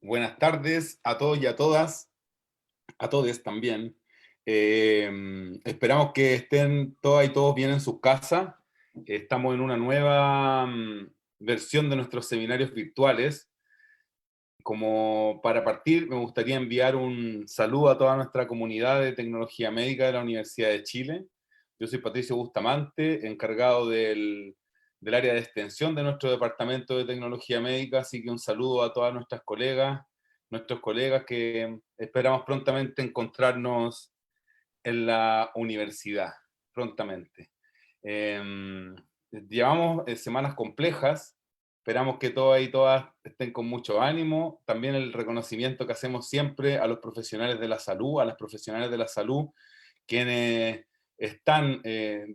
Buenas tardes a todos y a todas, a todes también. Esperamos que estén todas y todos bien en sus casas. Estamos en una nueva versión de nuestros seminarios virtuales. Como para partir, me gustaría enviar un saludo a toda nuestra comunidad de tecnología médica de la Universidad de Chile. Yo soy Patricio Bustamante, encargado del área de extensión de nuestro departamento de tecnología médica, así que un saludo a todas nuestras colegas, nuestros colegas que esperamos prontamente encontrarnos en la universidad, prontamente. Llevamos semanas complejas, esperamos que todas y todas estén con mucho ánimo. También el reconocimiento que hacemos siempre a los profesionales de la salud, a las profesionales de la salud, quienes están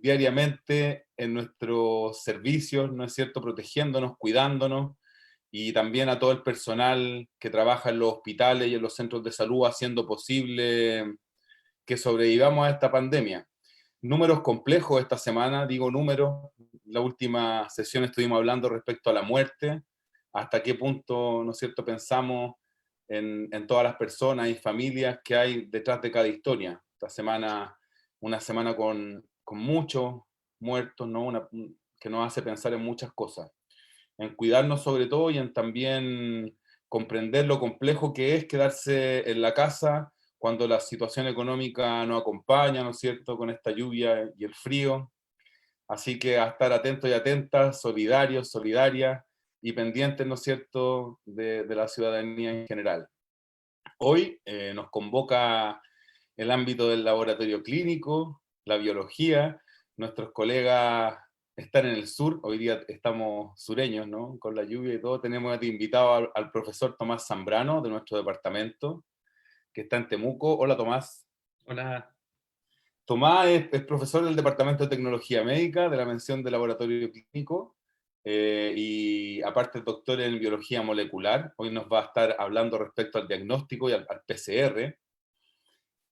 diariamente en nuestros servicios, ¿no es cierto?, protegiéndonos, cuidándonos, y también a todo el personal que trabaja en los hospitales y en los centros de salud, haciendo posible que sobrevivamos a esta pandemia. Números complejos esta semana, digo números. La última sesión estuvimos hablando respecto a la muerte, hasta qué punto, ¿no es cierto?, pensamos en todas las personas y familias que hay detrás de cada historia. Esta semana, una semana con muchos muertos, ¿no? Que nos hace pensar en muchas cosas, en cuidarnos sobre todo y en también comprender lo complejo que es quedarse en la casa cuando la situación económica no acompaña, ¿no es cierto?, con esta lluvia y el frío. Así que a estar atentos y atentas, solidarios, solidarias y pendientes, ¿no es cierto?, de la ciudadanía en general. Hoy nos convoca el ámbito del laboratorio clínico, la biología. Nuestros colegas están en el sur, hoy día estamos sureños, ¿no?, con la lluvia y todo. Tenemos de invitado al profesor Tomás Zambrano de nuestro departamento, que está en Temuco. Hola, Tomás. Hola. Tomás es profesor del Departamento de Tecnología Médica de la mención de Laboratorio Clínico, y aparte es doctor en Biología Molecular. Hoy nos va a estar hablando respecto al diagnóstico y al PCR.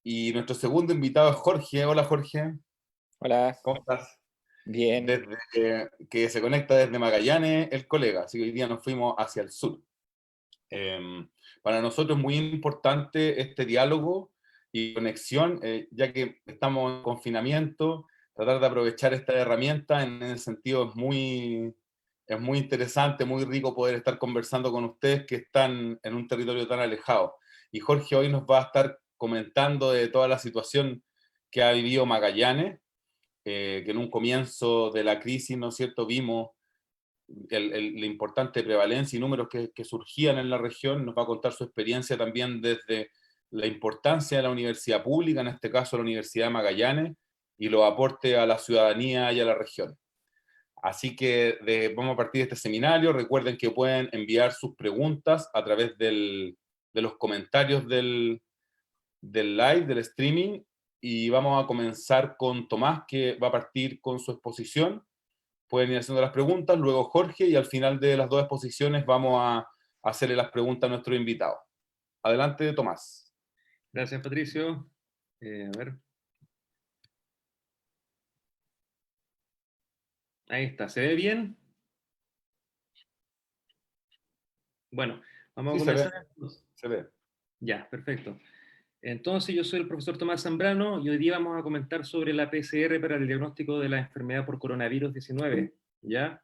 Y nuestro segundo invitado es Jorge. Hola, Jorge. Hola, ¿Cómo estás? bien. Desde que se conecta desde Magallanes, el colega. Así que hoy día nos fuimos hacia el sur. Para nosotros es muy importante este diálogo y conexión, ya que estamos en confinamiento, tratar de aprovechar esta herramienta en ese sentido es muy interesante, muy rico poder estar conversando con ustedes que están en un territorio tan alejado. Y Jorge hoy nos va a estar comentando de toda la situación que ha vivido Magallanes, que en un comienzo de la crisis, ¿no es cierto?, vimos la importante prevalencia y números que surgían en la región. Nos va a contar su experiencia también desde la importancia de la universidad pública, en este caso la Universidad de Magallanes, y los aportes a la ciudadanía y a la región. Así que vamos a partir de este seminario. Recuerden que pueden enviar sus preguntas a través de los comentarios del live, del streaming, y vamos a comenzar con Tomás, que va a partir con su exposición. Pueden ir haciendo las preguntas, luego Jorge, y al final de las dos exposiciones vamos a hacerle las preguntas a nuestro invitado. Adelante, Tomás. Gracias, Patricio. A ver. Ahí está. ¿Se ve bien? Bueno, vamos a Sí, se ve, comenzar. se ve. Ya, perfecto. Entonces, yo soy el profesor Tomás Zambrano y hoy día vamos a comentar sobre la PCR para el diagnóstico de la enfermedad por coronavirus 19. ¿Ya?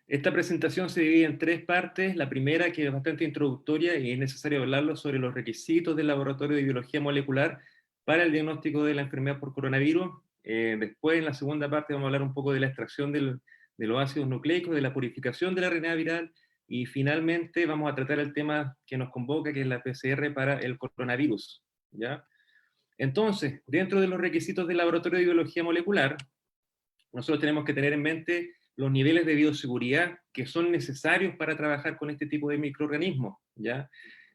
Esta presentación se divide en tres partes. La primera, que es bastante introductoria y es necesario hablarlo sobre los requisitos del laboratorio de biología molecular para el diagnóstico de la enfermedad por coronavirus. Después, en la segunda parte, vamos a hablar un poco de la extracción de los ácidos nucleicos, de la purificación de la RNA viral, y finalmente vamos a tratar el tema que nos convoca, que es la PCR para el coronavirus. ¿Ya? Entonces, dentro de los requisitos del laboratorio de biología molecular, nosotros tenemos que tener en mente los niveles de bioseguridad que son necesarios para trabajar con este tipo de microorganismos, ¿ya?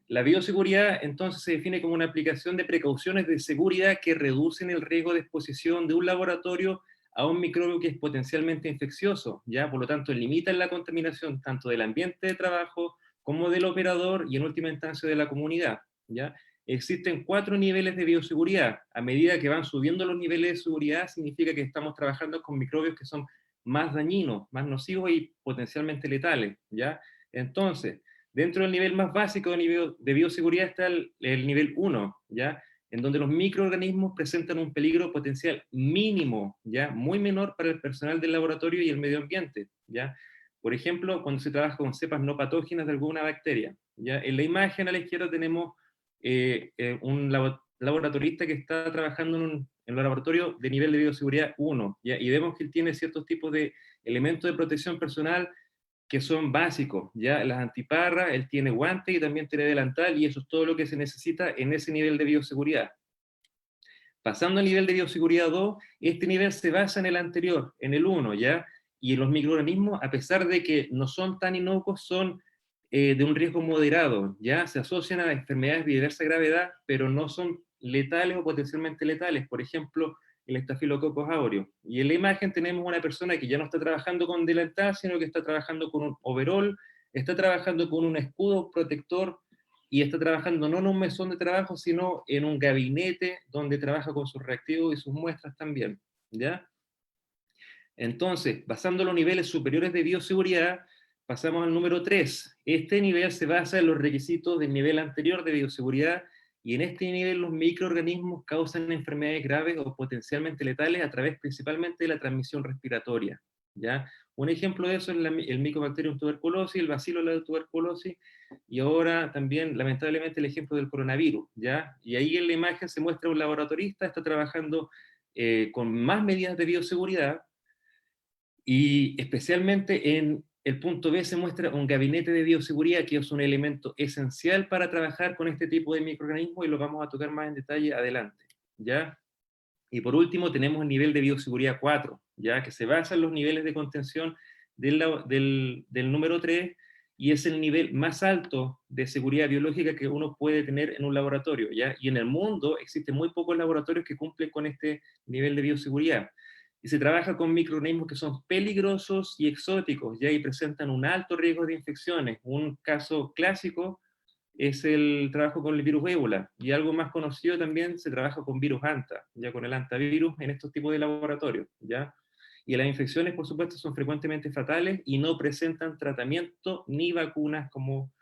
La bioseguridad entonces se define como una aplicación de precauciones de seguridad que reducen el riesgo de exposición de un laboratorio a un microbio que es potencialmente infeccioso, ¿ya? Por lo tanto, limitan la contaminación tanto del ambiente de trabajo como del operador y en última instancia de la comunidad, ¿ya? Existen 4 niveles de bioseguridad. A medida que van subiendo los niveles de seguridad, significa que estamos trabajando con microbios que son más dañinos, más nocivos y potencialmente letales, ¿ya? Entonces, dentro del nivel más básico de bioseguridad está el nivel 1, ¿ya? En donde los microorganismos presentan un peligro potencial mínimo, ¿ya? Muy menor para el personal del laboratorio y el medio ambiente, ¿ya? Por ejemplo, cuando se trabaja con cepas no patógenas de alguna bacteria, ¿ya? En la imagen a la izquierda tenemos un laboratorista que está trabajando en un laboratorio de nivel de bioseguridad 1, ¿ya? Y vemos que él tiene ciertos tipos de elementos de protección personal que son básicos, ¿ya? Las antiparras, él tiene guantes y también tiene delantal, y eso es todo lo que se necesita en ese nivel de bioseguridad. Pasando al nivel de bioseguridad 2, este nivel se basa en el anterior, en el 1, ¿ya? Y los microorganismos, a pesar de que no son tan inocuos, son de un riesgo moderado, ¿ya? Se asocian a enfermedades de diversa gravedad, pero no son letales o potencialmente letales. Por ejemplo, el Staphylococcus aureus. Y en la imagen tenemos una persona que ya no está trabajando con delantal, sino que está trabajando con un overall, está trabajando con un escudo protector y está trabajando no en un mesón de trabajo, sino en un gabinete donde trabaja con sus reactivos y sus muestras también, ¿ya? Entonces, basando los niveles superiores de bioseguridad, pasamos al número 3. Este nivel se basa en los requisitos del nivel anterior de bioseguridad, y en este nivel los microorganismos causan enfermedades graves o potencialmente letales a través principalmente de la transmisión respiratoria, ¿ya? Un ejemplo de eso es el Mycobacterium tuberculosis, el bacilo de la tuberculosis, y ahora también, lamentablemente, el ejemplo del coronavirus, ¿ya? Y ahí en la imagen se muestra un laboratorista, está trabajando con más medidas de bioseguridad, y especialmente en el punto B se muestra un gabinete de bioseguridad, que es un elemento esencial para trabajar con este tipo de microorganismos, y lo vamos a tocar más en detalle adelante, ¿ya? Y por último tenemos el nivel de bioseguridad 4, ¿ya? Que se basa en los niveles de contención del número 3, y es el nivel más alto de seguridad biológica que uno puede tener en un laboratorio, ¿ya? Y en el mundo existen muy pocos laboratorios que cumplen con este nivel de bioseguridad. Y se trabaja con microorganismos que son peligrosos y exóticos, ¿ya? Y presentan un alto riesgo de infecciones. Un caso clásico es el trabajo con el virus ébola, y algo más conocido también se trabaja con virus anta, ya con el antivirus en estos tipos de laboratorios, ¿ya? Y las infecciones, por supuesto, son frecuentemente fatales y no presentan tratamiento ni vacunas, como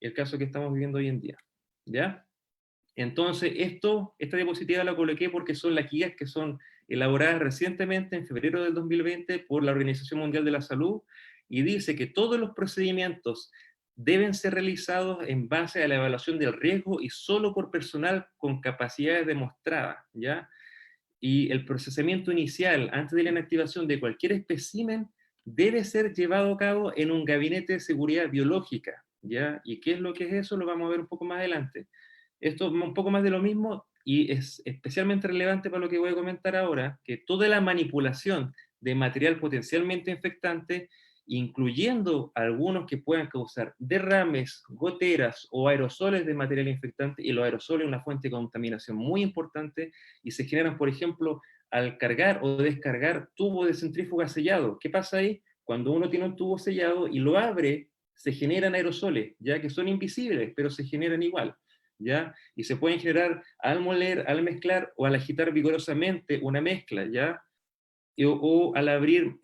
el caso que estamos viviendo hoy en día, ¿ya? Entonces, esta diapositiva la coloqué porque son las guías que son elaboradas recientemente, en febrero del 2020, por la Organización Mundial de la Salud, y dice que todos los procedimientos deben ser realizados en base a la evaluación del riesgo y solo por personal con capacidades demostradas, ¿ya? Y el procesamiento inicial, antes de la inactivación de cualquier espécimen, debe ser llevado a cabo en un gabinete de seguridad biológica, ¿ya? ¿Y qué es lo que es eso? Lo vamos a ver un poco más adelante. Esto es un poco más de lo mismo, y es especialmente relevante para lo que voy a comentar ahora, que toda la manipulación de material potencialmente infectante, incluyendo algunos que puedan causar derrames, goteras o aerosoles de material infectante, y los aerosoles son una fuente de contaminación muy importante, y se generan, por ejemplo, al cargar o descargar tubos de centrífuga sellado. ¿Qué pasa ahí? Cuando uno tiene un tubo sellado y lo abre, se generan aerosoles, ya que son invisibles, pero se generan igual, ¿ya? Y se pueden generar al moler, al mezclar o al agitar vigorosamente una mezcla, ¿ya? O al abrir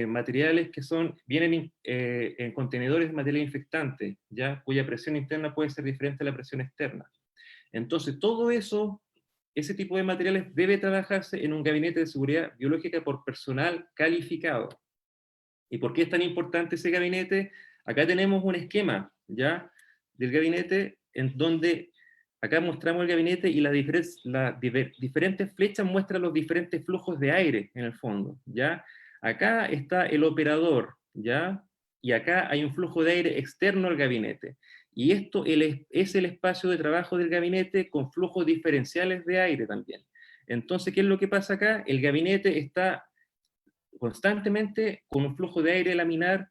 materiales que vienen en contenedores de material infectante, ¿ya? Cuya presión interna puede ser diferente a la presión externa. Entonces, todo eso, ese tipo de materiales debe trabajarse en un gabinete de seguridad biológica por personal calificado. ¿Y por qué es tan importante ese gabinete? Acá tenemos un esquema, ¿ya? Del gabinete, en donde acá mostramos el gabinete, y las diferentes flechas muestran los diferentes flujos de aire en el fondo, ¿ya? Acá está el operador, ¿ya? Y acá hay un flujo de aire externo al gabinete. Y esto es el espacio de trabajo del gabinete con flujos diferenciales de aire también. Entonces, ¿qué es lo que pasa acá? El gabinete está constantemente con un flujo de aire laminar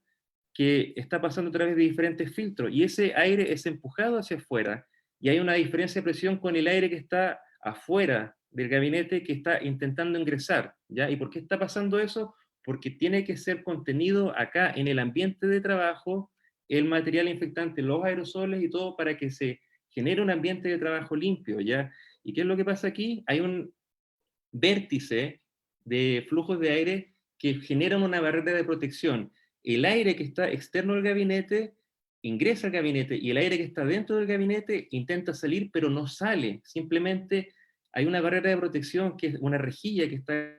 que está pasando a través de diferentes filtros, y ese aire es empujado hacia afuera, y hay una diferencia de presión con el aire que está afuera del gabinete, que está intentando ingresar, ¿ya? ¿Y por qué está pasando eso? Porque tiene que ser contenido acá en el ambiente de trabajo el material infectante, los aerosoles y todo, para que se genere un ambiente de trabajo limpio, ¿ya? ¿Y qué es lo que pasa aquí? Hay un vértice de flujos de aire que generan una barrera de protección. El aire que está externo al gabinete ingresa al gabinete y el aire que está dentro del gabinete intenta salir, pero no sale. Simplemente hay una barrera de protección, que es una rejilla que está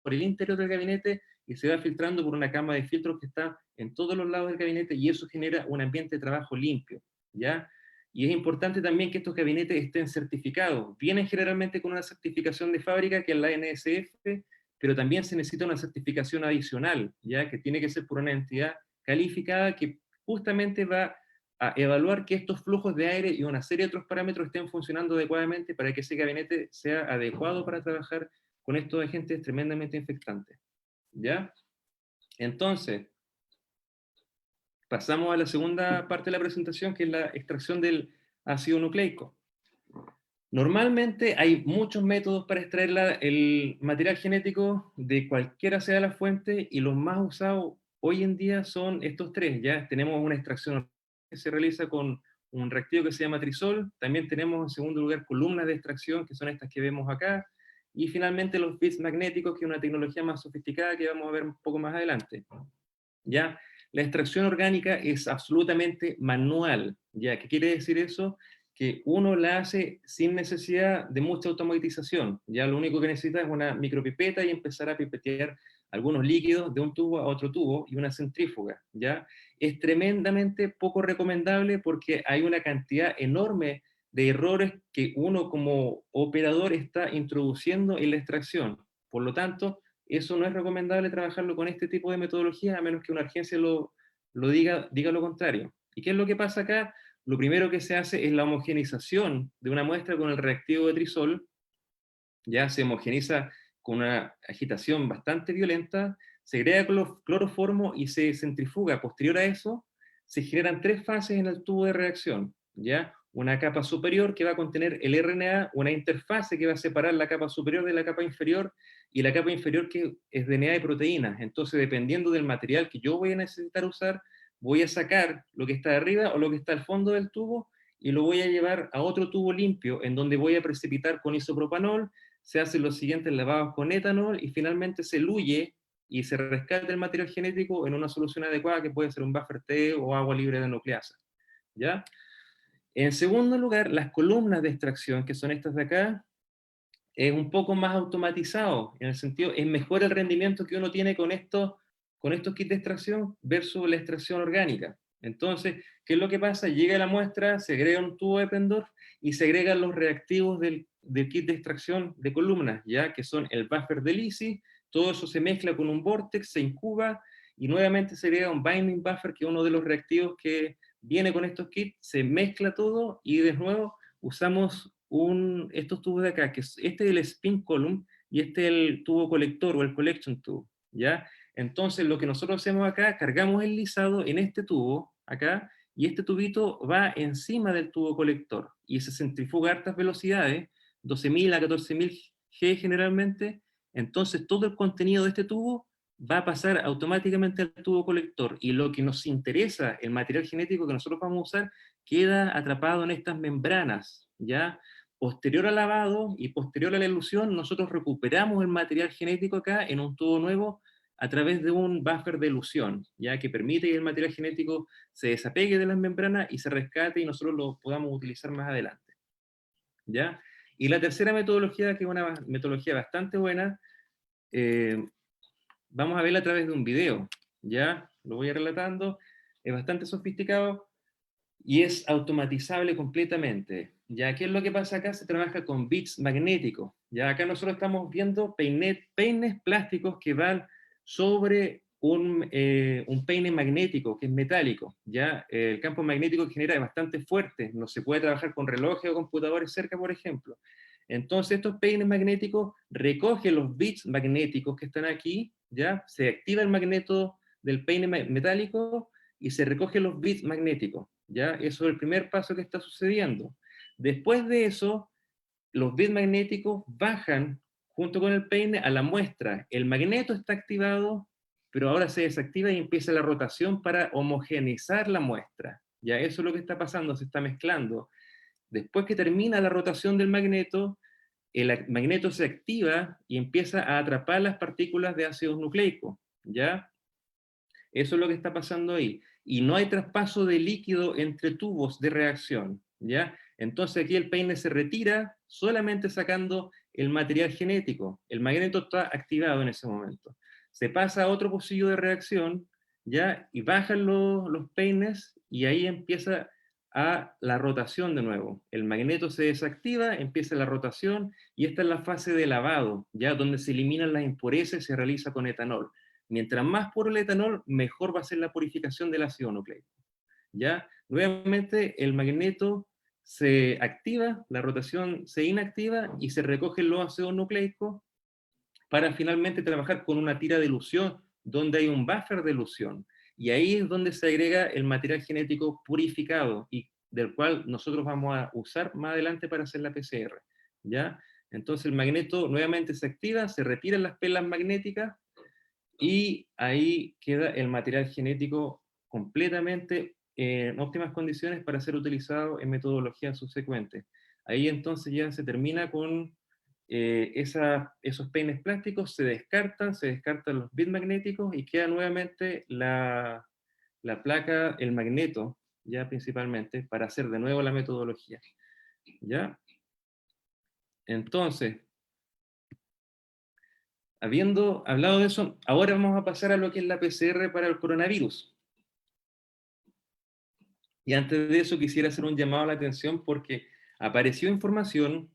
por el interior del gabinete y se va filtrando por una cama de filtros que está en todos los lados del gabinete, y eso genera un ambiente de trabajo limpio, ¿ya? Y es importante también que estos gabinetes estén certificados. Vienen generalmente con una certificación de fábrica, que es la NSF, pero también se necesita una certificación adicional, ¿ya? Que tiene que ser por una entidad calificada que justamente va a evaluar que estos flujos de aire y una serie de otros parámetros estén funcionando adecuadamente para que ese gabinete sea adecuado para trabajar con estos agentes tremendamente infectantes, ¿ya? Entonces, pasamos a la segunda parte de la presentación, que es la extracción del ácido nucleico. Normalmente hay muchos métodos para extraer el material genético de cualquiera sea la fuente, y los más usados hoy en día son estos tres, ¿ya? Tenemos una extracción que se realiza con un reactivo que se llama trisol, también tenemos en segundo lugar columnas de extracción, que son estas que vemos acá, y finalmente los bits magnéticos, que es una tecnología más sofisticada que vamos a ver un poco más adelante, ¿ya? La extracción orgánica es absolutamente manual, ¿ya? ¿Qué quiere decir eso? Que uno la hace sin necesidad de mucha automatización, ya lo único que necesita es una micropipeta y empezar a pipetear algunos líquidos de un tubo a otro tubo y una centrífuga, ¿ya? Es tremendamente poco recomendable porque hay una cantidad enorme de errores que uno como operador está introduciendo en la extracción. Por lo tanto, eso no es recomendable trabajarlo con este tipo de metodología, a menos que una agencia lo diga lo contrario. ¿Y qué es lo que pasa acá? Lo primero que se hace es la homogenización de una muestra con el reactivo de trisol. Ya se homogeniza con una agitación bastante violenta, se agrega cloroformo y se centrifuga. Posterior a eso, se generan tres fases en el tubo de reacción, ¿ya? Una capa superior que va a contener el RNA, una interfase que va a separar la capa superior de la capa inferior, y la capa inferior que es DNA y proteínas. Entonces, dependiendo del material que yo voy a necesitar usar, voy a sacar lo que está de arriba o lo que está al fondo del tubo y lo voy a llevar a otro tubo limpio, en donde voy a precipitar con isopropanol, se hacen los siguientes lavados con etanol y finalmente se luye y se rescata el material genético en una solución adecuada, que puede ser un buffer T o agua libre de nucleasa, ¿ya? En segundo lugar, las columnas de extracción, que son estas de acá, es un poco más automatizado, en el sentido, es mejor el rendimiento que uno tiene con estos kits de extracción versus la extracción orgánica. Entonces, ¿qué es lo que pasa? Llega la muestra, se agrega un tubo de Eppendorf y se agregan los reactivos del kit de extracción de columnas, ya que son el buffer de Lisi, todo eso se mezcla con un vortex, se incuba y nuevamente se agrega un binding buffer, que es uno de los reactivos que viene con estos kits, se mezcla todo y de nuevo usamos estos tubos de acá, que este es el spin column y este es el tubo colector o el collection tube, ¿ya? Entonces lo que nosotros hacemos acá, cargamos el lisado en este tubo acá, y este tubito va encima del tubo colector y se centrifuga a altas velocidades, 12.000 a 14.000 G generalmente. Entonces todo el contenido de este tubo va a pasar automáticamente al tubo colector, y lo que nos interesa, el material genético que nosotros vamos a usar, queda atrapado en estas membranas, ¿ya? Posterior al lavado y posterior a la elución, nosotros recuperamos el material genético acá en un tubo nuevo a través de un buffer de elución, ya que permite que el material genético se desapegue de las membranas y se rescate y nosotros lo podamos utilizar más adelante, ¿ya? Y la tercera metodología, que es una metodología bastante buena, vamos a verla a través de un video, ¿ya? Lo voy a relatando, es bastante sofisticado y es automatizable completamente. ¿Ya? ¿Qué es lo que pasa acá? Se trabaja con bits magnéticos. ¿Ya? Acá nosotros estamos viendo peines plásticos que van sobre un peine magnético que es metálico. ¿Ya? El campo magnético que genera es bastante fuerte, no se puede trabajar con relojes o computadores cerca, por ejemplo. Entonces estos peines magnéticos recogen los bits magnéticos que están aquí, ¿ya? Se activa el magneto del peine metálico y se recogen los bits magnéticos, ¿ya? Eso es el primer paso que está sucediendo. Después de eso, los bits magnéticos bajan junto con el peine a la muestra. El magneto está activado, pero ahora se desactiva y empieza la rotación para homogeneizar la muestra. Ya eso es lo que está pasando, se está mezclando. Después que termina la rotación del magneto, el magneto se activa y empieza a atrapar las partículas de ácidos nucleicos, ¿ya? Eso es lo que está pasando ahí. Y no hay traspaso de líquido entre tubos de reacción, ¿ya? Entonces aquí el peine se retira solamente sacando el material genético. El magneto está activado en ese momento. Se pasa a otro pocillo de reacción, ¿ya? Y bajan los peines y ahí empieza a la rotación de nuevo. El magneto se desactiva, empieza la rotación y esta es la fase de lavado, ¿ya? Donde se eliminan las impurezas y se realiza con etanol. Mientras más puro el etanol, mejor va a ser la purificación del ácido nucleico. ¿Ya? Nuevamente, el magneto se activa, la rotación se inactiva y se recogen los ácidos nucleicos para finalmente trabajar con una tira de elusión, donde hay un buffer de elusión. Y ahí es donde se agrega el material genético purificado, y del cual nosotros vamos a usar más adelante para hacer la PCR. ¿Ya? Entonces el magneto nuevamente se activa, se retiran las pelas magnéticas, y ahí queda el material genético completamente en óptimas condiciones para ser utilizado en metodologías subsecuentes. Ahí entonces ya se termina con esos peines plásticos, se descartan los bits magnéticos y queda nuevamente la placa, el magneto, ya principalmente, para hacer de nuevo la metodología. ¿Ya? Entonces, habiendo hablado de eso, ahora vamos a pasar a lo que es la PCR para el coronavirus. Y antes de eso quisiera hacer un llamado a la atención porque apareció información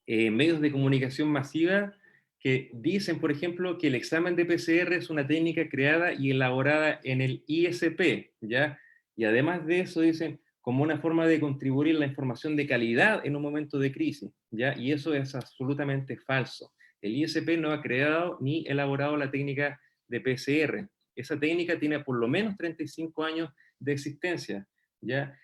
en medios de comunicación masiva que dicen, por ejemplo, que el examen de PCR es una técnica creada y elaborada en el ISP, ¿ya? Y además de eso dicen como una forma de contribuir a la información de calidad en un momento de crisis, ¿ya? Y eso es absolutamente falso. El ISP no ha creado ni elaborado la técnica de PCR. Esa técnica tiene por lo menos 35 años de existencia, ¿ya?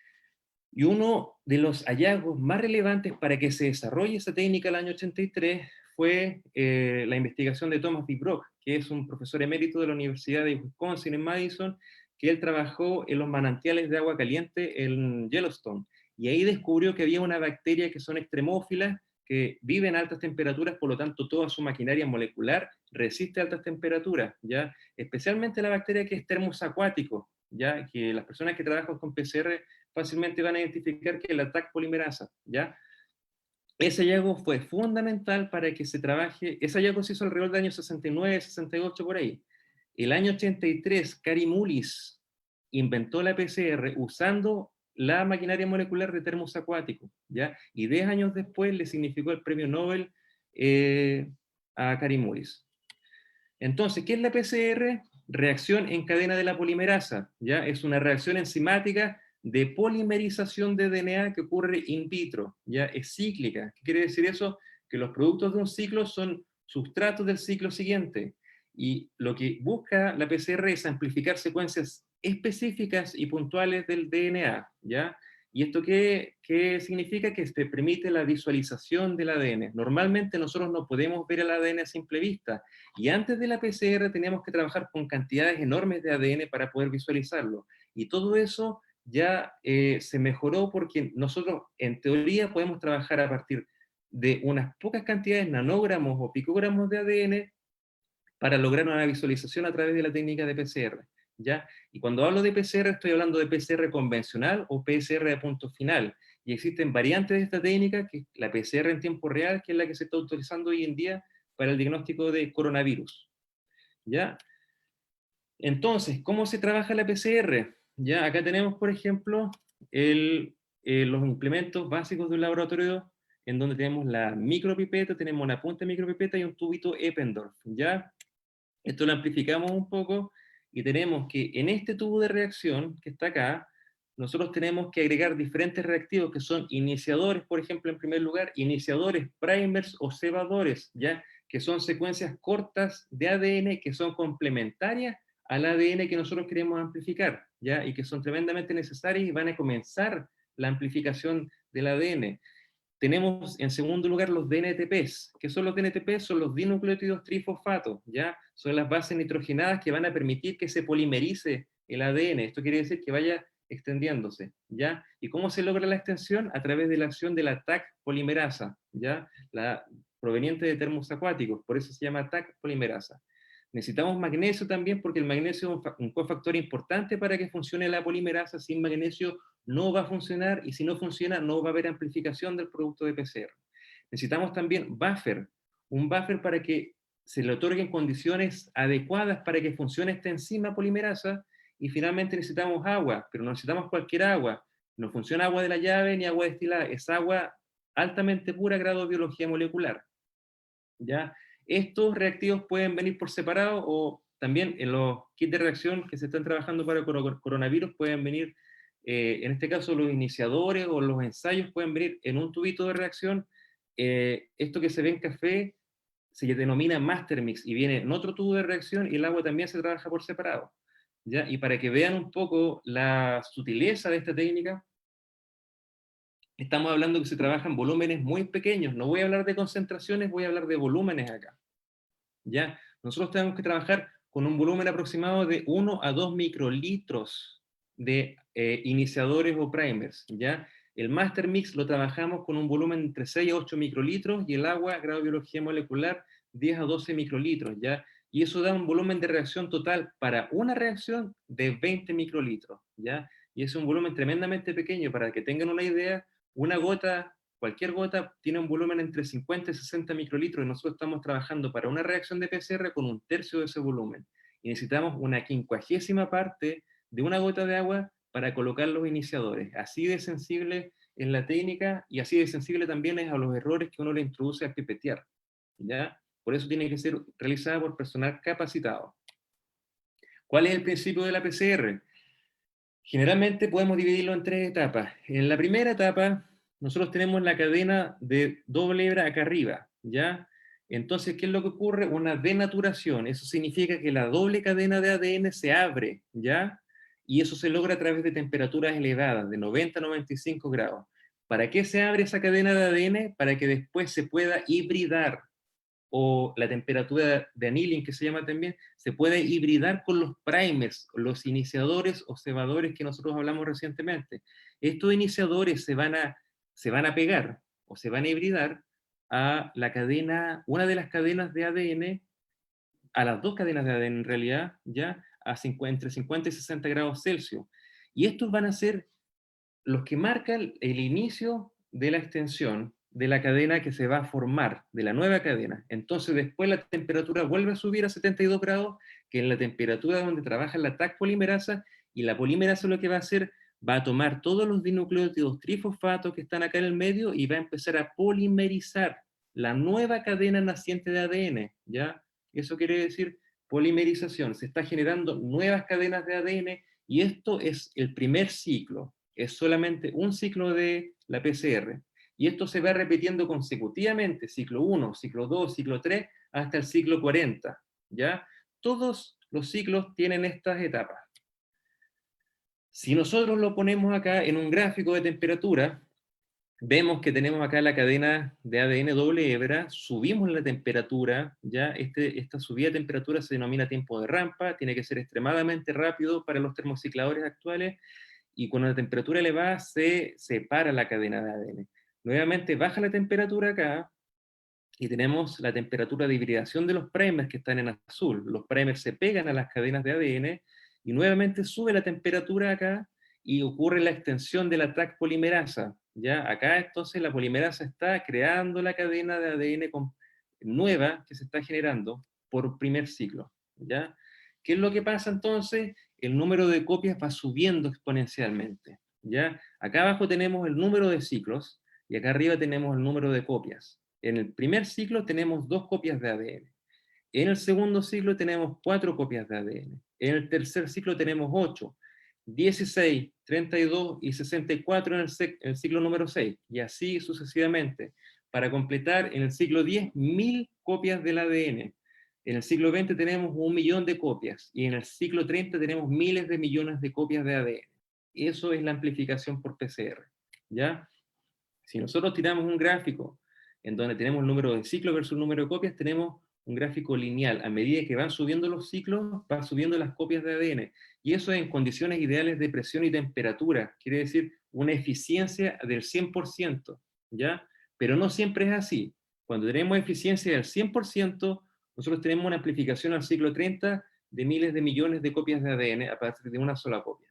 Y uno de los hallazgos más relevantes para que se desarrolle esa técnica el año 83 fue la investigación de Thomas D. Brock, que es un profesor emérito de la Universidad de Wisconsin en Madison, que él trabajó en los manantiales de agua caliente en Yellowstone. Y ahí descubrió que había una bacteria que son extremófilas, que viven a altas temperaturas, por lo tanto toda su maquinaria molecular resiste a altas temperaturas, ¿ya? Especialmente la bacteria que es termos acuático, ¿ya? Que las personas que trabajan con PCR fácilmente van a identificar que es la TAC polimerasa, ¿ya? Ese hallazgo fue fundamental para que se trabaje, ese hallazgo se hizo alrededor del año 69, 68 por ahí. El año 83, Kary Mullis inventó la PCR usando la maquinaria molecular de termos acuáticos, ¿ya? Y 10 años después le significó el premio Nobel a Kary Mullis. Entonces, ¿qué es la PCR? Reacción en cadena de la polimerasa, ¿ya? Es una reacción enzimática de polimerización de DNA que ocurre in vitro, ya es cíclica. ¿Qué quiere decir eso? Que los productos de un ciclo son sustratos del ciclo siguiente. Y lo que busca la PCR es amplificar secuencias específicas y puntuales del DNA, ¿ya? ¿Y esto qué significa? Que te permite la visualización del ADN. Normalmente nosotros no podemos ver el ADN a simple vista, y antes de la PCR teníamos que trabajar con cantidades enormes de ADN para poder visualizarlo. Y todo eso ya se mejoró porque nosotros en teoría podemos trabajar a partir de unas pocas cantidades, nanogramos o picogramos de ADN, para lograr una visualización a través de la técnica de PCR, ¿ya? Y cuando hablo de PCR estoy hablando de PCR convencional o PCR de punto final, y existen variantes de esta técnica, que es la PCR en tiempo real, que es la que se está utilizando hoy en día para el diagnóstico de coronavirus, ¿ya? Entonces, ¿cómo se trabaja la PCR? Ya, acá tenemos, por ejemplo, los implementos básicos de un laboratorio, en donde tenemos la micropipeta, tenemos una punta de micropipeta y un tubito Eppendorf, ¿ya? Esto lo amplificamos un poco y tenemos que en este tubo de reacción que está acá, nosotros tenemos que agregar diferentes reactivos que son iniciadores, por ejemplo, en primer lugar, iniciadores, primers o cebadores, ¿ya? Que son secuencias cortas de ADN que son complementarias al ADN que nosotros queremos amplificar, ¿ya? Y que son tremendamente necesarias y van a comenzar la amplificación del ADN. Tenemos en segundo lugar los DNTPs. ¿Qué son los DNTPs? Son los dinucleótidos trifosfatos, ¿ya? Son las bases nitrogenadas que van a permitir que se polimerice el ADN. Esto quiere decir que vaya extendiéndose, ¿ya? ¿Y cómo se logra la extensión? A través de la acción de la TAC polimerasa, ¿ya? Proveniente de termos acuáticos, por eso se llama TAC polimerasa. Necesitamos magnesio también, porque el magnesio es un cofactor importante para que funcione la polimerasa. Sin magnesio no va a funcionar, y si no funciona, no va a haber amplificación del producto de PCR. Necesitamos también buffer, un buffer para que se le otorguen condiciones adecuadas para que funcione esta enzima polimerasa. Y finalmente necesitamos agua, pero no necesitamos cualquier agua. No funciona agua de la llave ni agua destilada, es agua altamente pura, grado de biología molecular, ¿ya? Estos reactivos pueden venir por separado, o también en los kits de reacción que se están trabajando para coronavirus pueden venir, en este caso los iniciadores o los ensayos pueden venir en un tubito de reacción. Esto que se ve en café se denomina master mix y viene en otro tubo de reacción, y el agua también se trabaja por separado, ¿ya? Y para que vean un poco la sutileza de esta técnica, estamos hablando que se trabaja en volúmenes muy pequeños. No voy a hablar de concentraciones, voy a hablar de volúmenes acá, ¿ya? Nosotros tenemos que trabajar con un volumen aproximado de 1 a 2 microlitros de iniciadores o primers, ¿ya? El master mix lo trabajamos con un volumen entre 6 a 8 microlitros, y el agua, grado de biología molecular, 10 a 12 microlitros, ¿ya? Y eso da un volumen de reacción total para una reacción de 20 microlitros, ¿ya? Y es un volumen tremendamente pequeño. Para que tengan una idea, una gota, cualquier gota, tiene un volumen entre 50 y 60 microlitros, y nosotros estamos trabajando para una reacción de PCR con un tercio de ese volumen. Y necesitamos una 50ª parte de una gota de agua para colocar los iniciadores. Así de sensible es la técnica, y así de sensible también es a los errores que uno le introduce a pipetear, ¿ya? Por eso tiene que ser realizada por personal capacitado. ¿Cuál es el principio de la PCR? Generalmente podemos dividirlo en 3 etapas. En la primera etapa, nosotros tenemos la cadena de doble hebra acá arriba, ¿ya? Entonces, ¿qué es lo que ocurre? Una denaturación. Eso significa que la doble cadena de ADN se abre, ¿ya? Y eso se logra a través de temperaturas elevadas, de 90 a 95 grados. ¿Para qué se abre esa cadena de ADN? Para que después se pueda hibridar, o la temperatura de annealing, que se llama también, se puede hibridar con los primers, los iniciadores o cebadores que nosotros hablamos recientemente. Estos iniciadores se van a pegar o se van a hibridar a la cadena, una de las cadenas de ADN, a las 2 cadenas de ADN en realidad, ya entre 50 y 60 grados Celsius. Y estos van a ser los que marcan el inicio de la extensión de la cadena que se va a formar, de la nueva cadena. Entonces después la temperatura vuelve a subir a 72 grados, que es la temperatura donde trabaja la TAC polimerasa, y la polimerasa lo que va a hacer, va a tomar todos los dinucleótidos trifosfatos que están acá en el medio y va a empezar a polimerizar la nueva cadena naciente de ADN, ¿ya? Eso quiere decir polimerización. Se está generando nuevas cadenas de ADN, y esto es el primer ciclo. Es solamente un ciclo de la PCR. Y esto se va repitiendo consecutivamente, ciclo 1, ciclo 2, ciclo 3, hasta el ciclo 40, ¿ya? Todos los ciclos tienen estas etapas. Si nosotros lo ponemos acá en un gráfico de temperatura, vemos que tenemos acá la cadena de ADN doble hebra, subimos la temperatura, ¿ya? Esta subida de temperatura se denomina tiempo de rampa, tiene que ser extremadamente rápido para los termocicladores actuales, y con una temperatura elevada se separa la cadena de ADN. Nuevamente baja la temperatura acá, y tenemos la temperatura de hibridación de los primers que están en azul. Los primers se pegan a las cadenas de ADN, y nuevamente sube la temperatura acá, y ocurre la extensión de la TAC polimerasa. ¿Ya? Acá entonces la polimerasa está creando la cadena de ADN nueva que se está generando por primer ciclo. ¿Ya? ¿Qué es lo que pasa entonces? El número de copias va subiendo exponencialmente, ¿ya? Acá abajo tenemos el número de ciclos, y acá arriba tenemos el número de copias. En el primer ciclo tenemos 2 copias de ADN. En el segundo ciclo tenemos 4 copias de ADN. En el tercer ciclo tenemos 8, 16, 32 y 64 en el ciclo número 6, y así sucesivamente, para completar en el ciclo 10, 1000 copias del ADN. En el siglo XX tenemos 1 millón de copias, y en el siglo 30 tenemos miles de millones de copias de ADN. Eso es la amplificación por PCR, ¿ya? Si nosotros tiramos un gráfico en donde tenemos el número de ciclos versus el número de copias, tenemos un gráfico lineal. A medida que van subiendo los ciclos, van subiendo las copias de ADN. Y eso en condiciones ideales de presión y temperatura. Quiere decir una eficiencia del 100%, ¿ya? Pero no siempre es así. Cuando tenemos eficiencia del 100%, nosotros tenemos una amplificación al ciclo 30 de miles de millones de copias de ADN a partir de una sola copia,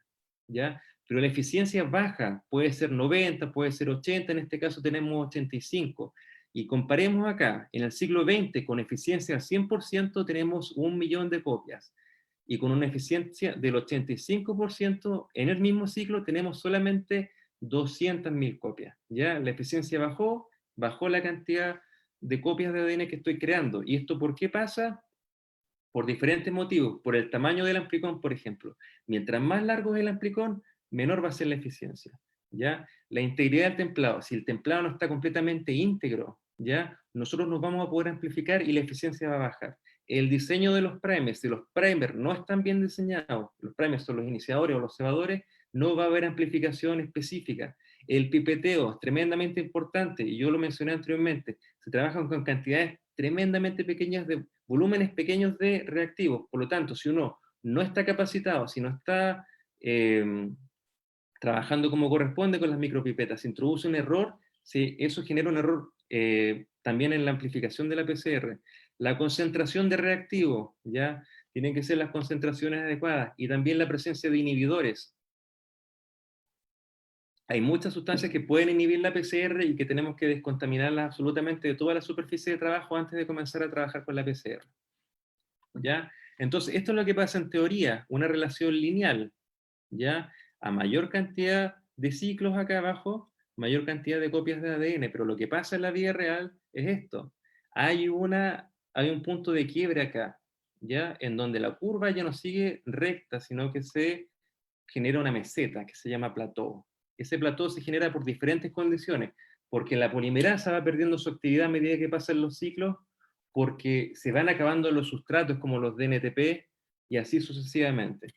¿ya? Pero la eficiencia baja, puede ser 90, puede ser 80, en este caso tenemos 85. Y comparemos acá, en el siglo XX con eficiencia al 100% tenemos 1.000.000 de copias. Y con una eficiencia del 85% en el mismo ciclo tenemos solamente 200.000 copias. ¿Ya? La eficiencia bajó la cantidad de copias de ADN que estoy creando. ¿Y esto por qué pasa? Por diferentes motivos. Por el tamaño del amplicón, por ejemplo. Mientras más largo es el amplicón, menor va a ser la eficiencia. ¿Ya? La integridad del templado. Si el templado no está completamente íntegro, ¿ya? Nosotros nos vamos a poder amplificar y la eficiencia va a bajar. El diseño de los primers, si los primers no están bien diseñados, los primers son los iniciadores o los cebadores, no va a haber amplificación específica. El pipeteo es tremendamente importante, y yo lo mencioné anteriormente, se trabajan con cantidades tremendamente pequeñas, de volúmenes pequeños de reactivos. Por lo tanto, si uno no está capacitado, si no está trabajando como corresponde con las micropipetas, se introduce un error, eso genera un error también en la amplificación de la PCR. La concentración de reactivos, ¿ya? Tienen que ser las concentraciones adecuadas, y también la presencia de inhibidores. Hay muchas sustancias que pueden inhibir la PCR y que tenemos que descontaminarlas absolutamente de toda la superficie de trabajo antes de comenzar a trabajar con la PCR. ¿Ya? Entonces, esto es lo que pasa en teoría, una relación lineal, ¿ya? A mayor cantidad de ciclos acá abajo, mayor cantidad de copias de ADN, pero lo que pasa en la vida real es esto. Hay un punto de quiebre acá, ¿ya? En donde la curva ya no sigue recta, sino que se genera una meseta que se llama plató. Ese plató se genera por diferentes condiciones, porque la polimerasa va perdiendo su actividad a medida que pasan los ciclos, porque se van acabando los sustratos como los DNTP, y así sucesivamente.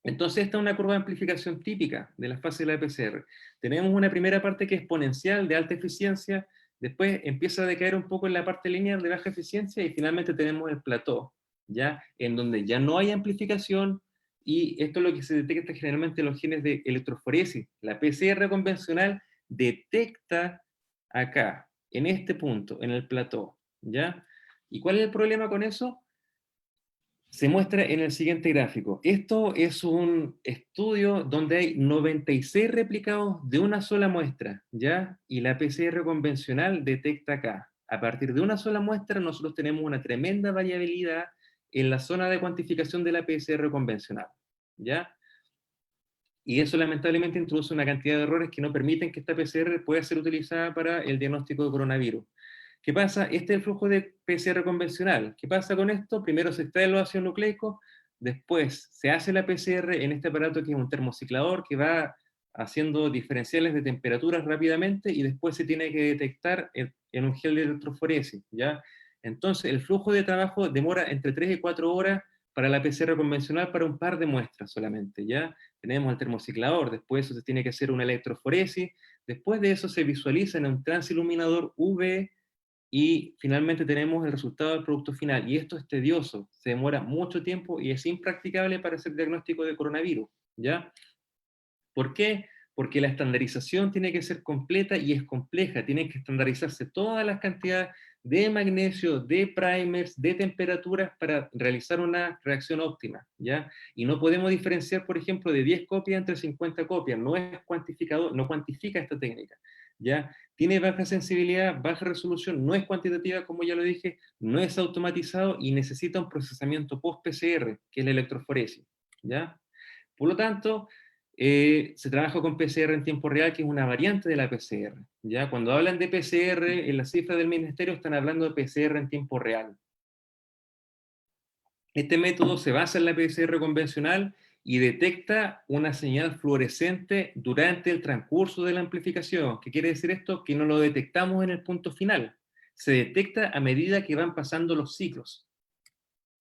Entonces esta es una curva de amplificación típica de la fase de la PCR. Tenemos una primera parte que es exponencial, de alta eficiencia, después empieza a decaer un poco en la parte lineal de baja eficiencia, y finalmente tenemos el plató, ¿ya? En donde ya no hay amplificación, y esto es lo que se detecta generalmente en los genes de electroforesis. La PCR convencional detecta acá, en este punto, en el plató, ¿ya? ¿Y cuál es el problema con eso? Se muestra en el siguiente gráfico. Esto es un estudio donde hay 96 replicados de una sola muestra, ¿ya? Y la PCR convencional detecta acá. A partir de una sola muestra, nosotros tenemos una tremenda variabilidad en la zona de cuantificación de la PCR convencional, ¿ya? Y eso lamentablemente introduce una cantidad de errores que no permiten que esta PCR pueda ser utilizada para el diagnóstico de coronavirus. ¿Qué pasa? Este es el flujo de PCR convencional. ¿Qué pasa con esto? Primero se extrae los ácidos nucleicos, después se hace la PCR en este aparato que es un termociclador que va haciendo diferenciales de temperaturas rápidamente, y después se tiene que detectar en un gel de electroforesis, ¿ya? Entonces el flujo de trabajo demora entre 3 y 4 horas para la PCR convencional para un par de muestras solamente, ¿ya? Tenemos el termociclador, después eso se tiene que hacer una electroforesis, después de eso se visualiza en un transiluminador UV, y finalmente tenemos el resultado del producto final. Y esto es tedioso, se demora mucho tiempo y es impracticable para hacer diagnóstico de coronavirus, ¿ya? ¿Por qué? Porque la estandarización tiene que ser completa y es compleja. Tienen que estandarizarse todas las cantidades de magnesio, de primers, de temperaturas para realizar una reacción óptima, ¿ya? Y no podemos diferenciar, por ejemplo, de 10 copias entre 50 copias. No es cuantificador, no cuantifica esta técnica, ¿ya? Tiene baja sensibilidad, baja resolución, no es cuantitativa, como ya lo dije, no es automatizado y necesita un procesamiento post-PCR, que es la electroforesis, ¿ya? Por lo tanto, se trabaja con PCR en tiempo real, que es una variante de la PCR, ¿ya? Cuando hablan de PCR, en las cifras del ministerio están hablando de PCR en tiempo real. Este método se basa en la PCR convencional y detecta una señal fluorescente durante el transcurso de la amplificación. ¿Qué quiere decir esto? Que no lo detectamos en el punto final. Se detecta a medida que van pasando los ciclos,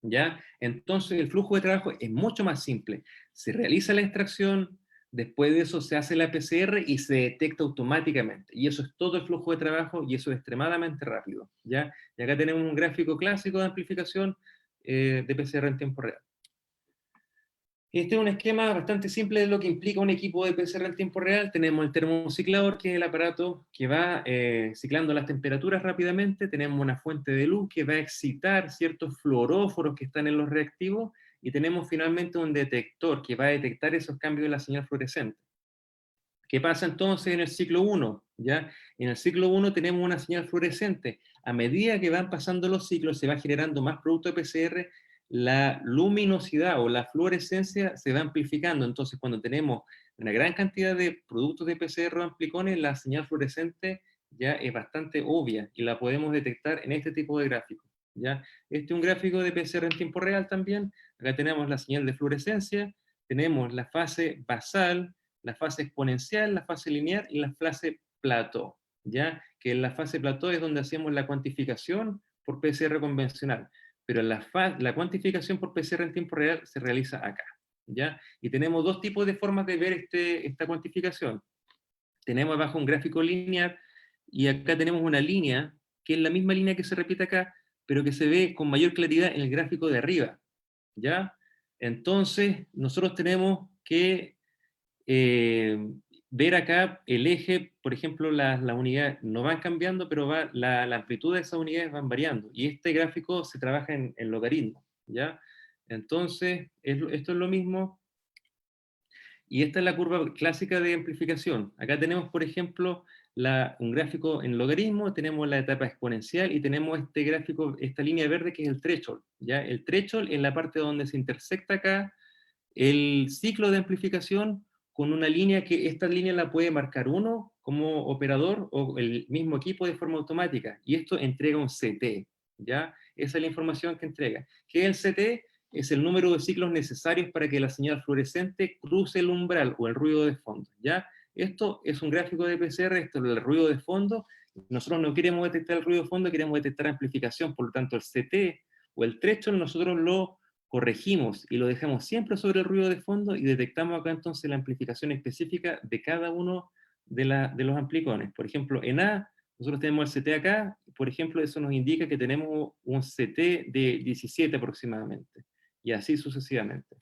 ¿ya? Entonces el flujo de trabajo es mucho más simple. Se realiza la extracción, Después de eso se hace la PCR y se detecta automáticamente. Y eso es todo el flujo de trabajo y eso es extremadamente rápido, ¿ya? Y acá tenemos un gráfico clásico de amplificación de PCR en tiempo real. Este es un esquema bastante simple de lo que implica un equipo de PCR en tiempo real. Tenemos el termociclador, que es el aparato que va ciclando las temperaturas rápidamente. Tenemos una fuente de luz que va a excitar ciertos fluoróforos que están en los reactivos. Y tenemos finalmente un detector que va a detectar esos cambios de la señal fluorescente. ¿Qué pasa entonces en el ciclo 1? ¿Ya? En el ciclo 1 tenemos una señal fluorescente. A medida que van pasando los ciclos, se va generando más producto de PCR, la luminosidad o la fluorescencia se va amplificando. Entonces, cuando tenemos una gran cantidad de productos de PCR o amplicones, la señal fluorescente ya es bastante obvia y la podemos detectar en este tipo de gráficos, ¿ya? Este es un gráfico de PCR en tiempo real también. Acá tenemos la señal de fluorescencia, tenemos la fase basal, la fase exponencial, la fase lineal y la fase plató, ¿ya? Que en la fase plató es donde hacemos la cuantificación por PCR convencional, pero la cuantificación por PCR en tiempo real se realiza acá, ¿ya? Y tenemos dos tipos de formas de ver esta cuantificación. Tenemos abajo un gráfico lineal y acá tenemos una línea, que es la misma línea que se repite acá, pero que se ve con mayor claridad en el gráfico de arriba, ¿ya? Entonces, nosotros tenemos que eh, ver acá el eje, por ejemplo, las unidades no van cambiando, pero la amplitud de esas unidades van variando. Y este gráfico se trabaja en logaritmo, ¿ya? Entonces, esto es lo mismo. Y esta es la curva clásica de amplificación. Acá tenemos, por ejemplo, un gráfico en logaritmo, tenemos la etapa exponencial y tenemos este gráfico, esta línea verde que es el threshold, ¿ya? El threshold es la parte donde se intersecta acá el ciclo de amplificación con una línea que esta línea la puede marcar uno como operador o el mismo equipo de forma automática. Y esto entrega un CT, ¿ya? Esa es la información que entrega. ¿Qué es el CT? Es el número de ciclos necesarios para que la señal fluorescente cruce el umbral o el ruido de fondo, ¿ya? Esto es un gráfico de PCR, esto es el ruido de fondo. Nosotros no queremos detectar el ruido de fondo, queremos detectar amplificación, por lo tanto el CT o el threshold nosotros lo corregimos y lo dejamos siempre sobre el ruido de fondo y detectamos acá entonces la amplificación específica de cada uno de los amplicones. Por ejemplo, en A, nosotros tenemos el CT acá, por ejemplo, eso nos indica que tenemos un CT de 17 aproximadamente, y así sucesivamente.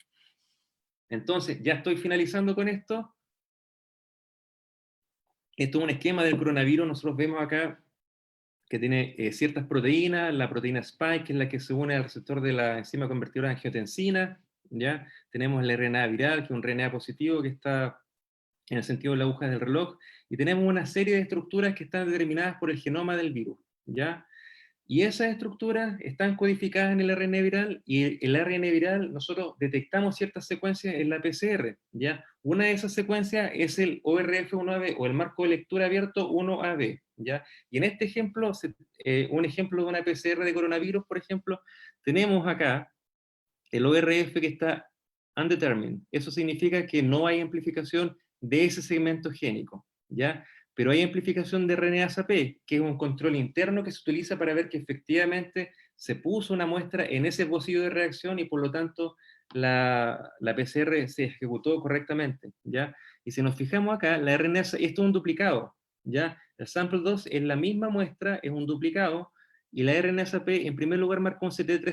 Entonces, ya estoy finalizando con esto. Esto es un esquema del coronavirus, nosotros vemos acá que tiene ciertas proteínas, la proteína Spike, que es la que se une al receptor de la enzima convertidora de angiotensina, ¿ya? Tenemos el RNA viral, que es un RNA positivo que está en el sentido de la aguja del reloj, y tenemos una serie de estructuras que están determinadas por el genoma del virus, ¿ya? Y esas estructuras están codificadas en el ARN viral, y el ARN viral nosotros detectamos ciertas secuencias en la PCR, ¿ya? Una de esas secuencias es el ORF1AB o el marco de lectura abierto 1AB, ¿ya? Y en este ejemplo, un ejemplo de una PCR de coronavirus, por ejemplo, tenemos acá el ORF que está undetermined. Eso significa que no hay amplificación de ese segmento génico, ¿ya? Pero hay amplificación de RNA-P, que es un control interno que se utiliza para ver que efectivamente se puso una muestra en ese pocillo de reacción y por lo tanto la PCR se ejecutó correctamente, ¿ya? Y si nos fijamos acá, la RNA, esto es un duplicado, ¿ya? El sample 2 es la misma muestra, es un duplicado, y la RNA-P en primer lugar marcó un CT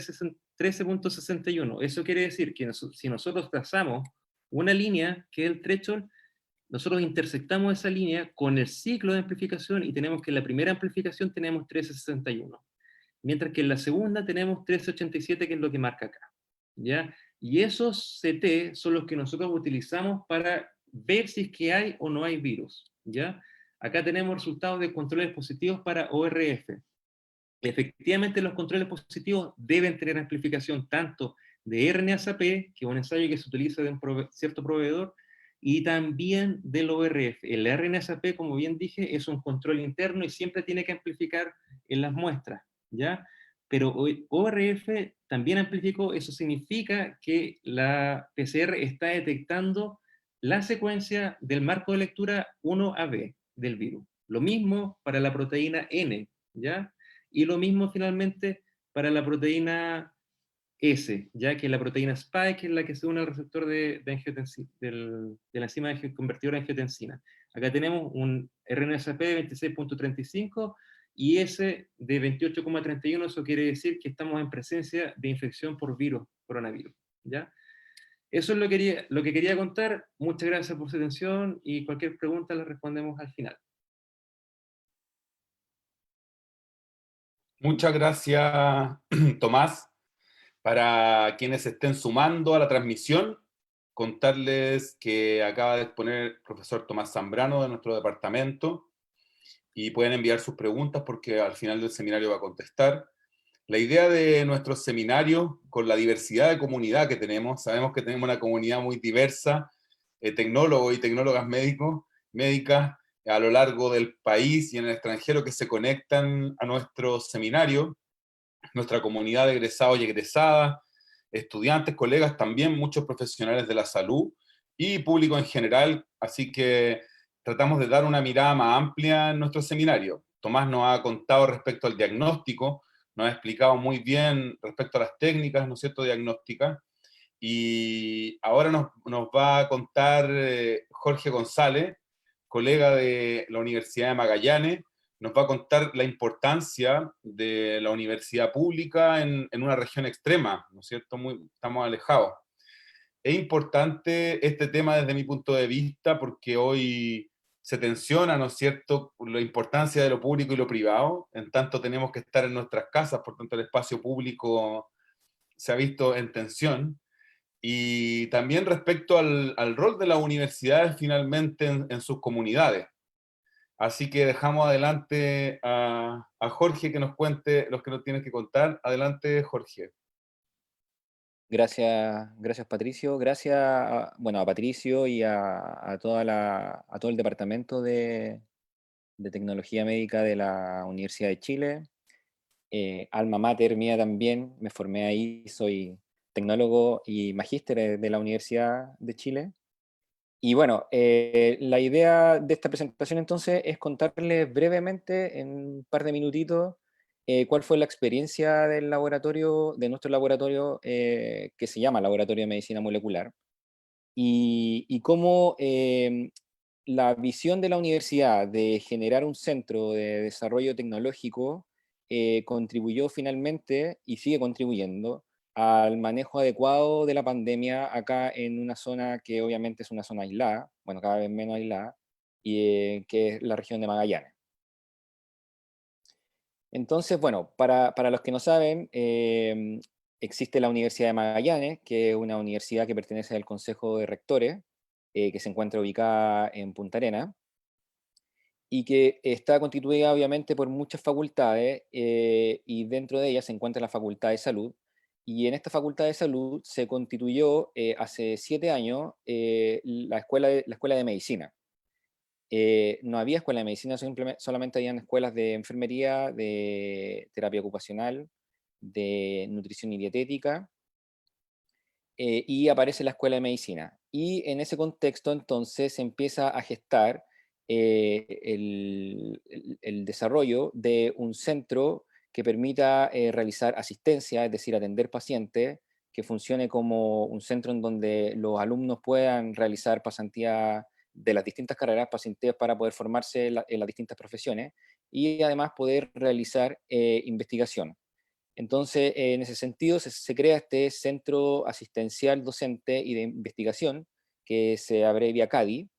13.61. Eso quiere decir que si nosotros trazamos una línea, que es el threshold, nosotros intersectamos esa línea con el ciclo de amplificación y tenemos que en la primera amplificación tenemos 1361, mientras que en la segunda tenemos 1387, que es lo que marca acá, ¿ya? Y esos CT son los que nosotros utilizamos para ver si es que hay o no hay virus, ¿ya? Acá tenemos resultados de controles positivos para ORF. Efectivamente, los controles positivos deben tener amplificación tanto de RNA-P, que es un ensayo que se utiliza de un cierto proveedor, y también del ORF. El RNA-P, como bien dije, es un control interno y siempre tiene que amplificar en las muestras, ¿ya? Pero ORF también amplificó, eso significa que la PCR está detectando la secuencia del marco de lectura 1AB del virus. Lo mismo para la proteína N, ¿ya? Y lo mismo finalmente para la proteína S, ya que la proteína Spike es la que se une al receptor de de la enzima convertidora de angiotensina. Acá tenemos un RNSP de 26.35 y S de 28,31, eso quiere decir que estamos en presencia de infección por virus, coronavirus, ¿ya? Eso es lo que quería contar. Muchas gracias por su atención y cualquier pregunta la respondemos al final. Muchas gracias, Tomás. Para quienes estén sumando a la transmisión, contarles que acaba de exponer el profesor Tomás Zambrano de nuestro departamento y pueden enviar sus preguntas porque al final del seminario va a contestar. La idea de nuestros seminarios, con la diversidad de comunidad que tenemos, sabemos que tenemos una comunidad muy diversa, tecnólogos y tecnólogas médicas a lo largo del país y en el extranjero que se conectan a nuestros seminarios, nuestra comunidad de egresados y egresadas, estudiantes, colegas, también muchos profesionales de la salud y público en general, así que tratamos de dar una mirada más amplia en nuestro seminario. Tomás nos ha contado respecto al diagnóstico, nos ha explicado muy bien respecto a las técnicas, ¿no es cierto?, diagnósticas, y ahora nos va a contar Jorge González, colega de la Universidad de Magallanes, nos va a contar la importancia de la universidad pública en una región extrema, ¿no es cierto? Estamos alejados. Es importante este tema desde mi punto de vista porque hoy se tensiona, ¿no es cierto?, la importancia de lo público y lo privado, en tanto tenemos que estar en nuestras casas, por tanto el espacio público se ha visto en tensión. Y también respecto al rol de las universidades finalmente en sus comunidades. Así que dejamos adelante a Jorge que nos cuente los que nos tienes que contar. Adelante, Jorge. Gracias Patricio. Gracias a Patricio y a todo el departamento de tecnología médica de la Universidad de Chile. Alma mater mía también, me formé ahí, soy tecnólogo y magíster de la Universidad de Chile. Y bueno, la idea de esta presentación entonces es contarles brevemente, en un par de minutitos, cuál fue la experiencia del laboratorio, de nuestro laboratorio, que se llama Laboratorio de Medicina Molecular, y cómo la visión de la universidad de generar un centro de desarrollo tecnológico contribuyó finalmente, y sigue contribuyendo, al manejo adecuado de la pandemia acá en una zona que obviamente es una zona aislada, bueno, cada vez menos aislada, y que es la región de Magallanes. Entonces, bueno, para los que no saben, existe la Universidad de Magallanes, que es una universidad que pertenece al Consejo de Rectores, que se encuentra ubicada en Punta Arenas, y que está constituida obviamente por muchas facultades, y dentro de ellas se encuentra la Facultad de Salud, y en esta Facultad de Salud se constituyó hace 7 años la escuela de Medicina. No había escuela de medicina, solamente habían escuelas de enfermería, de terapia ocupacional, de nutrición y dietética, y aparece la escuela de medicina. Y en ese contexto entonces se empieza a gestar el desarrollo de un centro que permita realizar asistencia, es decir, atender pacientes, que funcione como un centro en donde los alumnos puedan realizar pasantía de las distintas carreras, pasantías para poder formarse en las distintas profesiones, y además poder realizar investigación. Entonces, en ese sentido, se crea este Centro Asistencial Docente y de Investigación, que se abrevia CADI,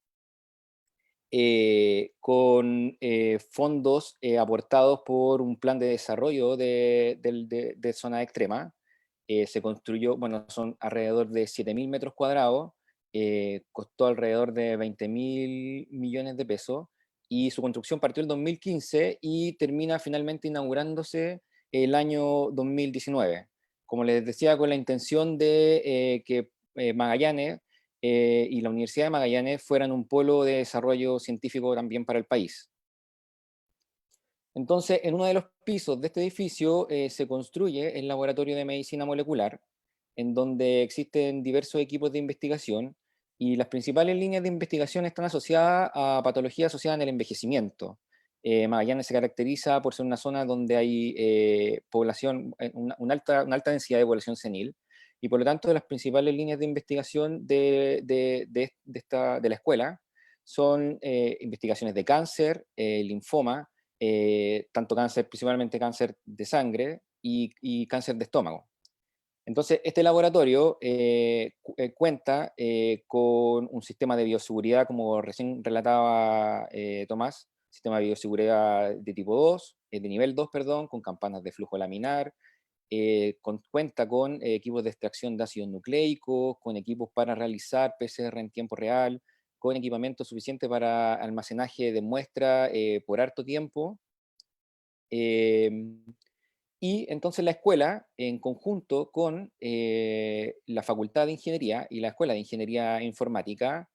con fondos aportados por un plan de desarrollo de zona extrema. Se construyó, bueno, son alrededor de 7.000 metros cuadrados, costó alrededor de 20.000 millones de pesos, y su construcción partió en 2015 y termina finalmente inaugurándose el año 2019. Como les decía, con la intención de que Magallanes y la Universidad de Magallanes fueran un polo de desarrollo científico también para el país. Entonces, en uno de los pisos de este edificio se construye el Laboratorio de Medicina Molecular, en donde existen diversos equipos de investigación, y las principales líneas de investigación están asociadas a patologías asociadas en el envejecimiento. Magallanes se caracteriza por ser una zona donde hay población, una alta densidad de población senil, y por lo tanto las principales líneas de investigación de la escuela son investigaciones de cáncer, linfoma, tanto cáncer, principalmente cáncer de sangre y cáncer de estómago. Entonces, este laboratorio cuenta con un sistema de bioseguridad, como recién relataba Tomás, sistema de bioseguridad de tipo 2, de nivel 2, perdón, con campanas de flujo laminar, cuenta con equipos de extracción de ácidos nucleicos, con equipos para realizar PCR en tiempo real, con equipamiento suficiente para almacenaje de muestra por harto tiempo. Y entonces la escuela, en conjunto con la Facultad de Ingeniería y la Escuela de Ingeniería Informática,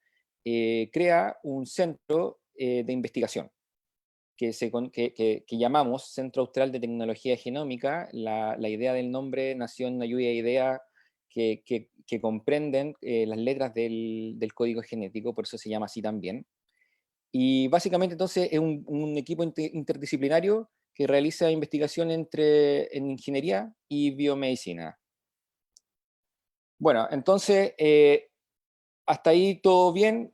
crea un centro de investigación que llamamos Centro Austral de Tecnología Genómica. La idea del nombre nació en una lluvia de ideas que comprenden las letras del código genético, por eso se llama así también. Y básicamente entonces es un equipo interdisciplinario que realiza investigación en ingeniería y biomedicina. Bueno, entonces hasta ahí todo bien,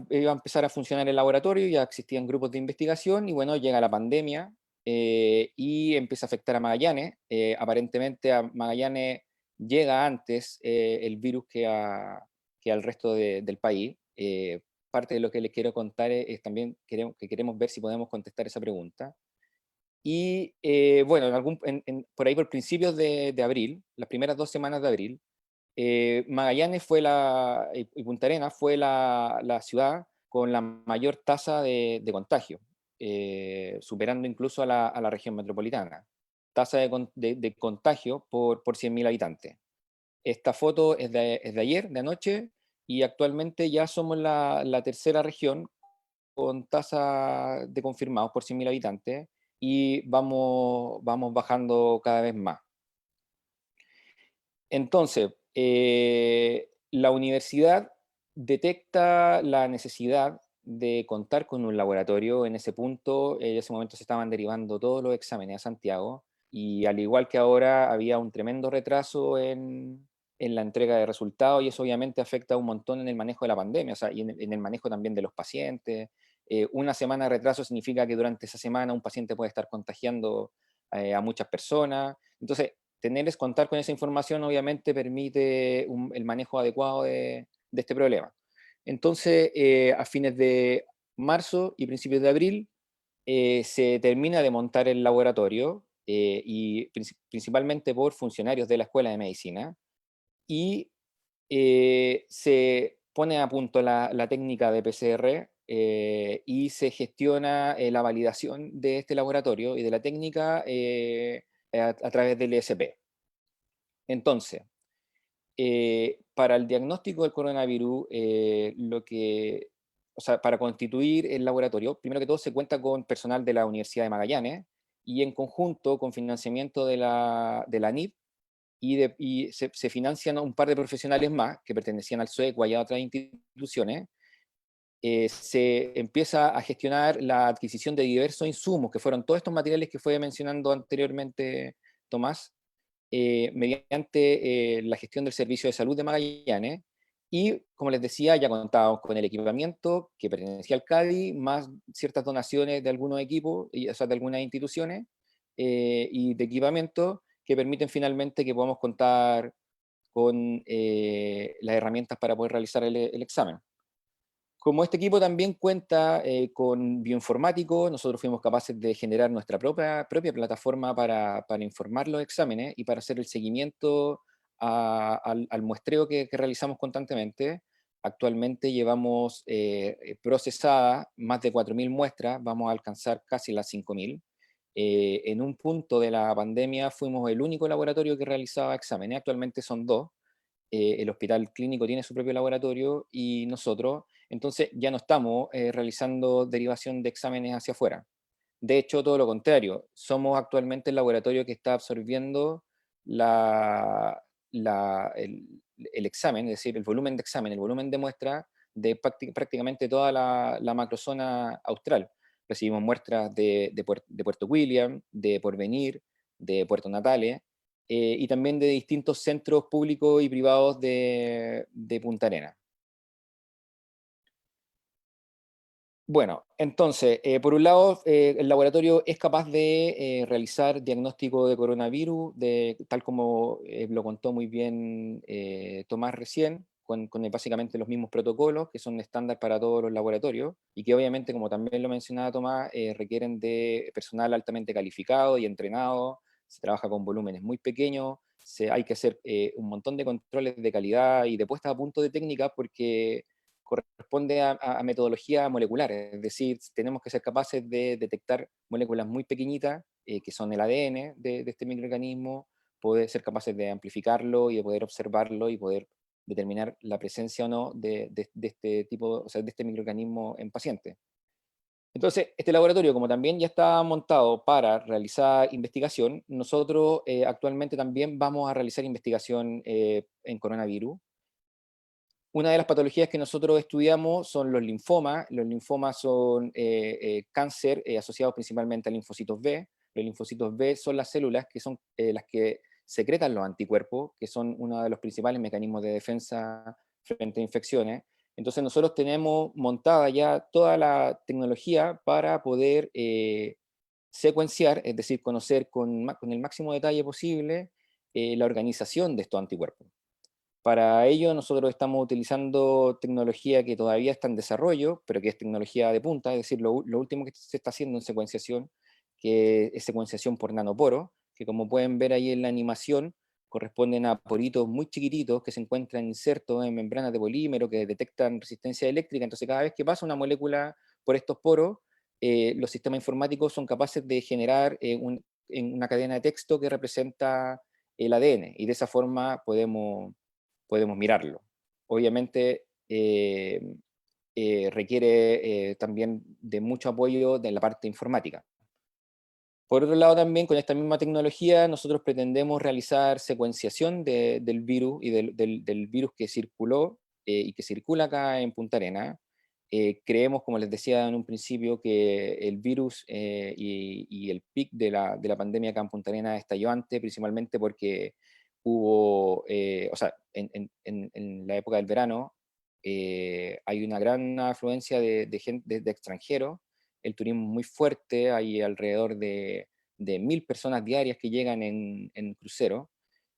iba a empezar a funcionar el laboratorio, ya existían grupos de investigación y bueno, llega la pandemia y empieza a afectar a Magallanes. Aparentemente a Magallanes llega antes el virus que al resto del país. Parte de lo que les quiero contar es también que queremos ver si podemos contestar esa pregunta. Y bueno, por ahí por principios de abril, las primeras 2 semanas de abril, Magallanes y Punta Arenas fue la ciudad con la mayor tasa de contagio, superando incluso a la región metropolitana. Tasa de contagio por 100.000 habitantes. Esta foto es de ayer, de anoche, y actualmente ya somos la tercera región con tasa de confirmados por 100.000 habitantes y vamos bajando cada vez más. Entonces, la universidad detecta la necesidad de contar con un laboratorio. En ese punto, en ese momento se estaban derivando todos los exámenes a Santiago, y al igual que ahora había un tremendo retraso en la entrega de resultados, y eso obviamente afecta un montón en el manejo de la pandemia, o sea, y en el manejo también de los pacientes. Una semana de retraso significa que durante esa semana un paciente puede estar contagiando a muchas personas. Entonces, contar con esa información obviamente permite el manejo adecuado de este problema. Entonces, a fines de marzo y principios de abril, se termina de montar el laboratorio, y principalmente por funcionarios de la Escuela de Medicina, y se pone a punto la técnica de PCR, y se gestiona la validación de este laboratorio y de la técnica a través del ESP. Entonces, para el diagnóstico del coronavirus, o sea, para constituir el laboratorio, primero que todo se cuenta con personal de la Universidad de Magallanes y en conjunto con financiamiento de la NIP, y se financian un par de profesionales más que pertenecían al SUECO y a otras instituciones. Se empieza a gestionar la adquisición de diversos insumos, que fueron todos estos materiales que fue mencionando anteriormente Tomás, mediante la gestión del Servicio de Salud de Magallanes. Y, como les decía, ya contábamos con el equipamiento que pertenecía al CADI, más ciertas donaciones de algunos equipos, o sea, de algunas instituciones, y de equipamiento que permiten finalmente que podamos contar con las herramientas para poder realizar el examen. Como este equipo también cuenta con bioinformáticos, nosotros fuimos capaces de generar nuestra propia plataforma para informar los exámenes y para hacer el seguimiento al muestreo que realizamos constantemente. Actualmente llevamos procesadas más de 4.000 muestras, vamos a alcanzar casi las 5.000. En un punto de la pandemia fuimos el único laboratorio que realizaba exámenes, actualmente son 2. El hospital clínico tiene su propio laboratorio y nosotros, entonces ya no estamos realizando derivación de exámenes hacia afuera. De hecho, todo lo contrario, somos actualmente el laboratorio que está absorbiendo el examen, es decir, el volumen de examen, el volumen de muestra de prácticamente toda la macrozona austral. recibimos muestras de Puerto William, de Porvenir, de Puerto Natales, y también de distintos centros públicos y privados de Punta Arenas. Bueno, entonces, por un lado, el laboratorio es capaz de realizar diagnóstico de coronavirus, tal como lo contó muy bien Tomás recién, con básicamente los mismos protocolos que son estándar para todos los laboratorios y que obviamente, como también lo mencionaba Tomás, requieren de personal altamente calificado y entrenado, se trabaja con volúmenes muy pequeños, hay que hacer un montón de controles de calidad y de puesta a punto de técnicas porque corresponde a metodología molecular, es decir, tenemos que ser capaces de detectar moléculas muy pequeñitas, que son el ADN de este microorganismo, poder ser capaces de amplificarlo y de poder observarlo y poder determinar la presencia o no de este tipo, o sea, de este microorganismo en pacientes. Entonces, este laboratorio, como también ya está montado para realizar investigación, nosotros actualmente también vamos a realizar investigación en coronavirus. Una de las patologías que nosotros estudiamos son los linfomas. Los linfomas son cáncer asociados principalmente a linfocitos B. Los linfocitos B son las células que son las que secretan los anticuerpos, que son uno de los principales mecanismos de defensa frente a infecciones. Entonces nosotros tenemos montada ya toda la tecnología para poder secuenciar, es decir, conocer con el máximo detalle posible la organización de estos anticuerpos. Para ello nosotros estamos utilizando tecnología que todavía está en desarrollo, pero que es tecnología de punta, es decir, lo último que se está haciendo en secuenciación, que es secuenciación por nanoporo, que como pueden ver ahí en la animación, corresponden a poritos muy chiquititos que se encuentran insertos en membranas de polímero que detectan resistencia eléctrica. Entonces cada vez que pasa una molécula por estos poros, los sistemas informáticos son capaces de generar en una cadena de texto que representa el ADN, y de esa forma podemos mirarlo. Obviamente requiere también de mucho apoyo de la parte informática. Por otro lado también, con esta misma tecnología, nosotros pretendemos realizar secuenciación del virus y del virus que circuló y que circula acá en Punta Arenas. Creemos, como les decía en un principio, que el virus y el pic de la pandemia acá en Punta Arenas estalló antes, principalmente porque hubo, o sea, en la época del verano hay una gran afluencia de gente de extranjeros, el turismo muy fuerte, hay alrededor de 1000 personas diarias que llegan en crucero,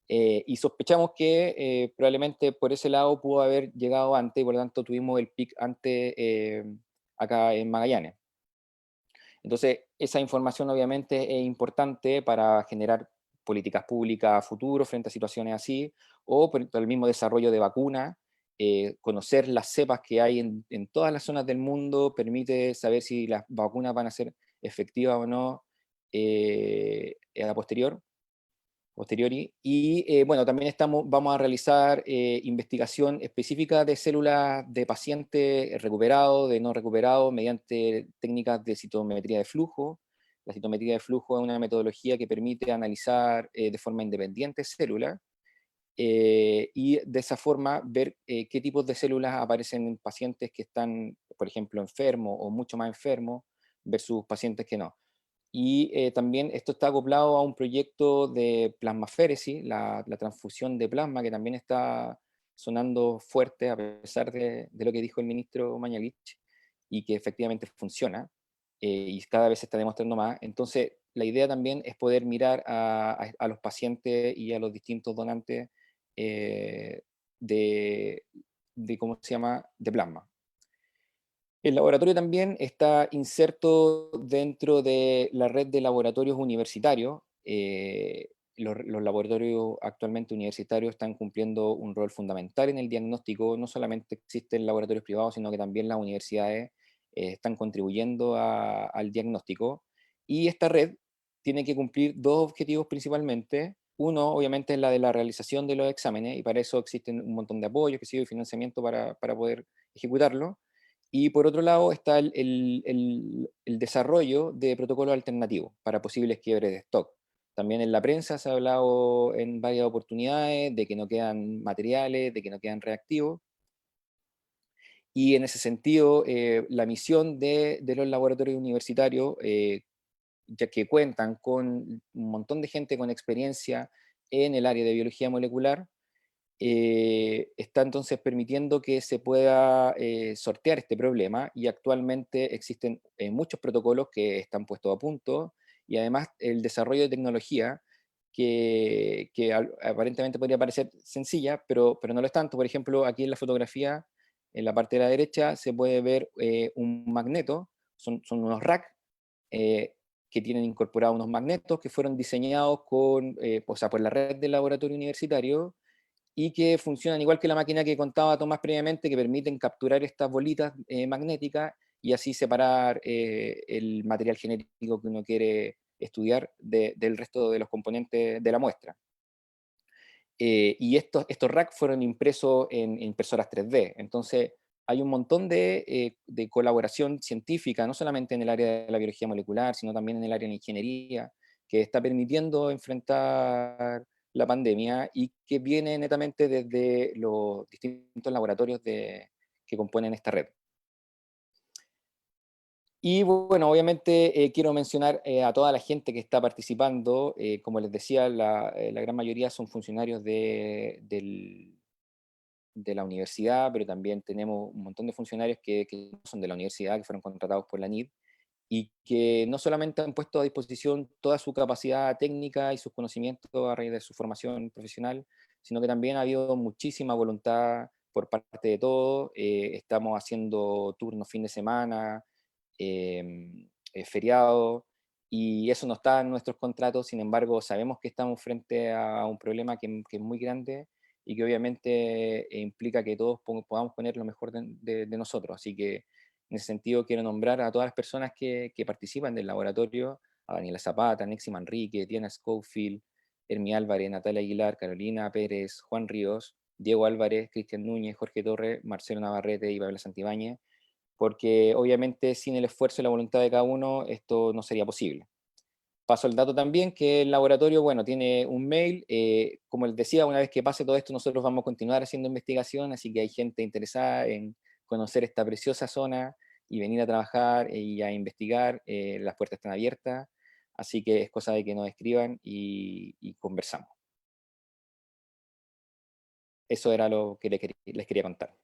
y sospechamos que probablemente por ese lado pudo haber llegado antes y por lo tanto tuvimos el pic antes acá en Magallanes. Entonces, esa información obviamente es importante para generar políticas públicas a futuro frente a situaciones así, o por el mismo desarrollo de vacunas. Conocer las cepas que hay en todas las zonas del mundo permite saber si las vacunas van a ser efectivas o no a posteriori. Y bueno, también vamos a realizar investigación específica de células de pacientes recuperados, de no recuperados, mediante técnicas de citometría de flujo. La citometría de flujo es una metodología que permite analizar de forma independiente células y de esa forma ver qué tipos de células aparecen en pacientes que están, por ejemplo, enfermos o mucho más enfermos versus pacientes que no. Y también esto está acoplado a un proyecto de plasmaféresis, la transfusión de plasma, que también está sonando fuerte a pesar de lo que dijo el ministro Mañalich, y que efectivamente funciona, y cada vez se está demostrando más. Entonces, la idea también es poder mirar a los pacientes y a los distintos donantes eh, de, ¿cómo se llama?, de plasma. El laboratorio también está inserto dentro de la red de laboratorios universitarios. Los laboratorios actualmente universitarios están cumpliendo un rol fundamental en el diagnóstico. No solamente existen laboratorios privados, sino que también las universidades están contribuyendo al diagnóstico. Y esta red tiene que cumplir dos objetivos principalmente. Uno, obviamente, es la de la realización de los exámenes, y para eso existen un montón de apoyos y financiamiento para poder ejecutarlo. Y por otro lado está el desarrollo de protocolos alternativos para posibles quiebres de stock. También en la prensa se ha hablado en varias oportunidades de que no quedan materiales, de que no quedan reactivos. Y en ese sentido, la misión de los laboratorios universitarios, ya que cuentan con un montón de gente con experiencia en el área de biología molecular, está entonces permitiendo que se pueda sortear este problema, y actualmente existen muchos protocolos que están puestos a punto, y además el desarrollo de tecnología que aparentemente podría parecer sencilla, pero no lo es tanto. Por ejemplo, aquí en la fotografía, en la parte de la derecha, se puede ver un magneto, son unos racks eh, que tienen incorporados unos magnetos que fueron diseñados o sea, por la red del laboratorio universitario, y que funcionan igual que la máquina que contaba Tomás previamente, que permiten capturar estas bolitas magnéticas y así separar el material genético que uno quiere estudiar del resto de los componentes de la muestra. Y estos racks fueron impresos en impresoras 3D. Entonces, hay un montón de colaboración científica, no solamente en el área de la biología molecular, sino también en el área de la ingeniería, que está permitiendo enfrentar la pandemia y que viene netamente desde los distintos laboratorios que componen esta red. Y bueno, obviamente quiero mencionar a toda la gente que está participando. Como les decía, la gran mayoría son funcionarios de la universidad, pero también tenemos un montón de funcionarios que no son de la universidad, que fueron contratados por la NID, y que no solamente han puesto a disposición toda su capacidad técnica y sus conocimientos a raíz de su formación profesional, sino que también ha habido muchísima voluntad por parte de todos. Estamos haciendo turnos fin de semana, feriados, y eso no está en nuestros contratos. Sin embargo, sabemos que estamos frente a un problema que es muy grande y que obviamente implica que todos podamos poner lo mejor de nosotros. Así que en ese sentido quiero nombrar a todas las personas que participan del laboratorio: a Daniela Zapata, Nexi Manrique, Diana Schofield, Hermi Álvarez, Natalia Aguilar, Carolina Pérez, Juan Ríos, Diego Álvarez, Cristian Núñez, Jorge Torres, Marcelo Navarrete y Pablo Santibáñez, porque obviamente sin el esfuerzo y la voluntad de cada uno esto no sería posible. Paso el dato también que el laboratorio, bueno, tiene un mail. Como les decía, una vez que pase todo esto, nosotros vamos a continuar haciendo investigación, así que hay gente interesada en conocer esta preciosa zona y venir a trabajar y a investigar. Las puertas están abiertas, así que es cosa de que nos escriban y conversamos. Eso era lo que les quería contar.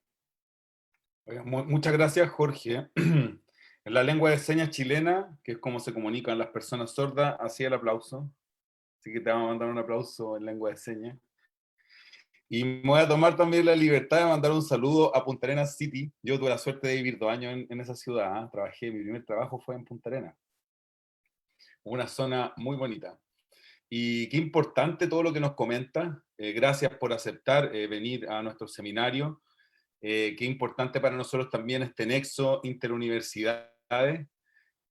Oiga, muchas gracias, Jorge. En la lengua de señas chilena, que es como se comunican las personas sordas, hacía el aplauso. Así que te vamos a mandar un aplauso en lengua de señas. Y me voy a tomar también la libertad de mandar un saludo a Punta Arenas City. Yo tuve la suerte de vivir 2 años en esa ciudad. Trabajé, mi primer trabajo fue en Punta Arenas. Una zona muy bonita. Y qué importante todo lo que nos comenta. Gracias por aceptar venir a nuestro seminario. Qué importante para nosotros también este nexo interuniversidades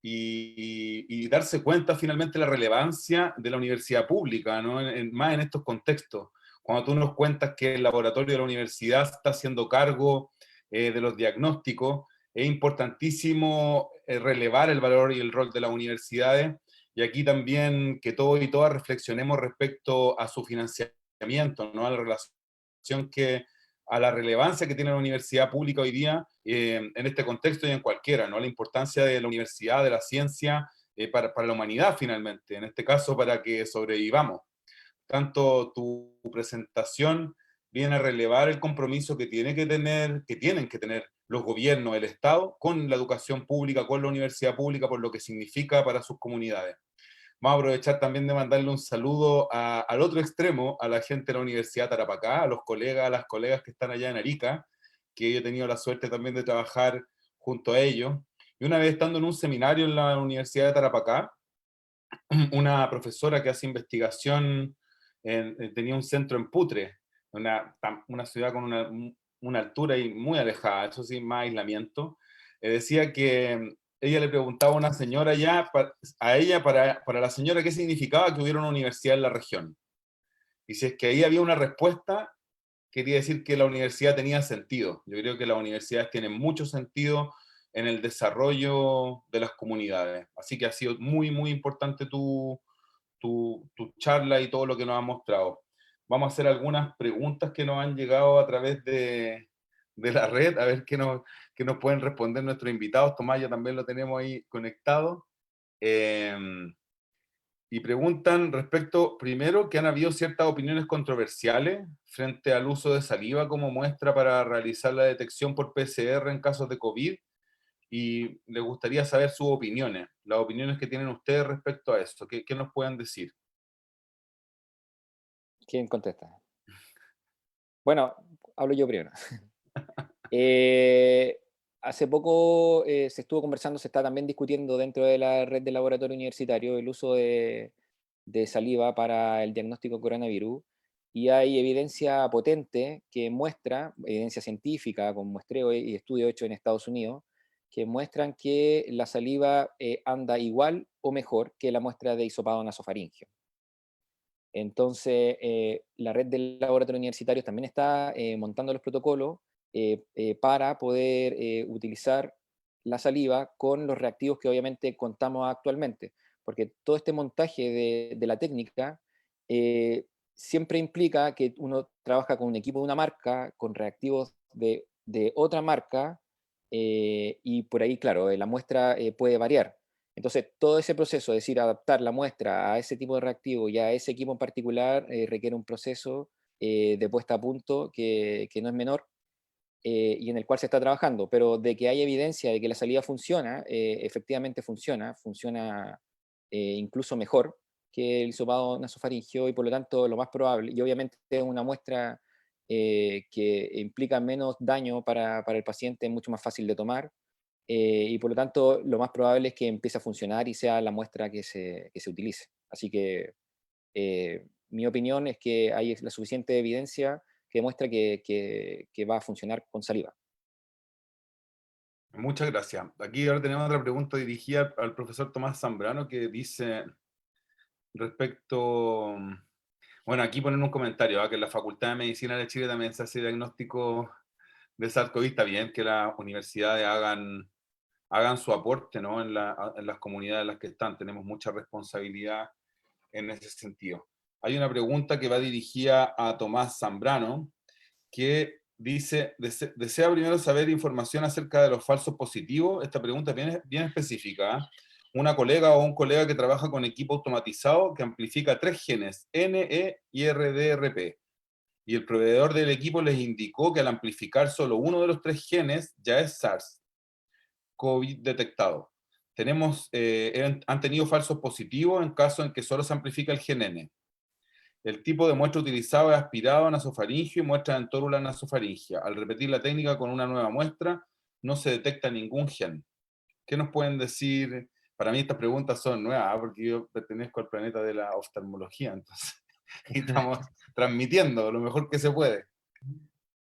y darse cuenta finalmente de la relevancia de la universidad pública, ¿no? Más en estos contextos. Cuando tú nos cuentas que el laboratorio de la universidad está haciendo cargo de los diagnósticos, es importantísimo relevar el valor y el rol de las universidades, y aquí también que todos y todas reflexionemos respecto a su financiamiento, ¿no? A la relación a la relevancia que tiene la universidad pública hoy día en este contexto y en cualquiera, ¿no? La importancia de la universidad, de la ciencia, para la humanidad finalmente, en este caso para que sobrevivamos. Tanto tu presentación viene a relevar el compromiso que tienen que tener los gobiernos, el Estado, con la educación pública, con la universidad pública, por lo que significa para sus comunidades. Vamos a aprovechar también de mandarle un saludo al otro extremo, a la gente de la Universidad Tarapacá, a los colegas, a las colegas que están allá en Arica, que yo he tenido la suerte también de trabajar junto a ellos. Y una vez estando en un seminario en la Universidad de Tarapacá, una profesora que hace investigación, tenía un centro en Putre, una ciudad con una altura y muy alejada, eso sí, más aislamiento. Decía que ella le preguntaba a una señora ya, a ella, para la señora, qué significaba que hubiera una universidad en la región. Y si es que ahí había una respuesta, quería decir que la universidad tenía sentido. Yo creo que las universidades tienen mucho sentido en el desarrollo de las comunidades. Así que ha sido muy, muy importante tu charla y todo lo que nos has mostrado. Vamos a hacer algunas preguntas que nos han llegado a través de la red, a ver qué nos pueden responder nuestros invitados. Tomás ya también lo tenemos ahí conectado. Y preguntan respecto, primero, que han habido ciertas opiniones controversiales frente al uso de saliva como muestra para realizar la detección por PCR en casos de COVID, y les gustaría saber sus opiniones, las opiniones que tienen ustedes respecto a esto. ¿Qué nos pueden decir? ¿Quién contesta? Bueno, hablo yo primero. Eh, Hace poco se estuvo conversando, se está también discutiendo dentro de la red de laboratorio universitario el uso de saliva para el diagnóstico de coronavirus, y hay evidencia potente que muestra, evidencia científica con muestreo y estudios hechos en Estados Unidos, que muestran que la saliva anda igual o mejor que la muestra de hisopado nasofaringeo. Entonces, la red de laboratorios universitarios también está montando los protocolos para poder utilizar la saliva con los reactivos que obviamente contamos actualmente, porque todo este montaje de la técnica siempre implica que uno trabaja con un equipo de una marca, con reactivos de otra marca, y por ahí, claro, la muestra puede variar. Entonces, todo ese proceso, es decir, adaptar la muestra a ese tipo de reactivo y a ese equipo en particular, requiere un proceso de puesta a punto que no es menor, y en el cual se está trabajando. Pero de que hay evidencia de que la salida funciona, efectivamente funciona incluso mejor que el hisopado nasofaringeo, y por lo tanto lo más probable, y obviamente es una muestra que implica menos daño para el paciente, es mucho más fácil de tomar, y por lo tanto lo más probable es que empiece a funcionar y sea la muestra que se utilice. Así que mi opinión es que hay la suficiente evidencia que demuestra que va a funcionar con saliva. Muchas gracias. Aquí ahora tenemos otra pregunta dirigida al profesor Tomás Zambrano, que dice respecto, bueno, aquí ponen un comentario, que en la Facultad de Medicina de Chile también se hace diagnóstico de SARS-CoV. Está bien que las universidades hagan su aporte, ¿no? En las comunidades en las que están. Tenemos mucha responsabilidad en ese sentido. Hay una pregunta que va dirigida a Tomás Zambrano, que dice, desea primero saber información acerca de los falsos positivos. Esta pregunta es bien específica, ¿eh? Una colega o un colega que trabaja con equipo automatizado que amplifica 3 genes, NE y RDRP. Y el proveedor del equipo les indicó que al amplificar solo uno de los 3 genes ya es SARS-CoV detectado. Han tenido falsos positivos en caso en que solo se amplifica el gen N. El tipo de muestra utilizado es aspirado nasofaringeo y muestra en tórula nasofaringea. Al repetir la técnica con una nueva muestra, no se detecta ningún gen. ¿Qué nos pueden decir? Para mí estas preguntas son nuevas, porque yo pertenezco al planeta de la oftalmología, entonces y estamos transmitiendo lo mejor que se puede.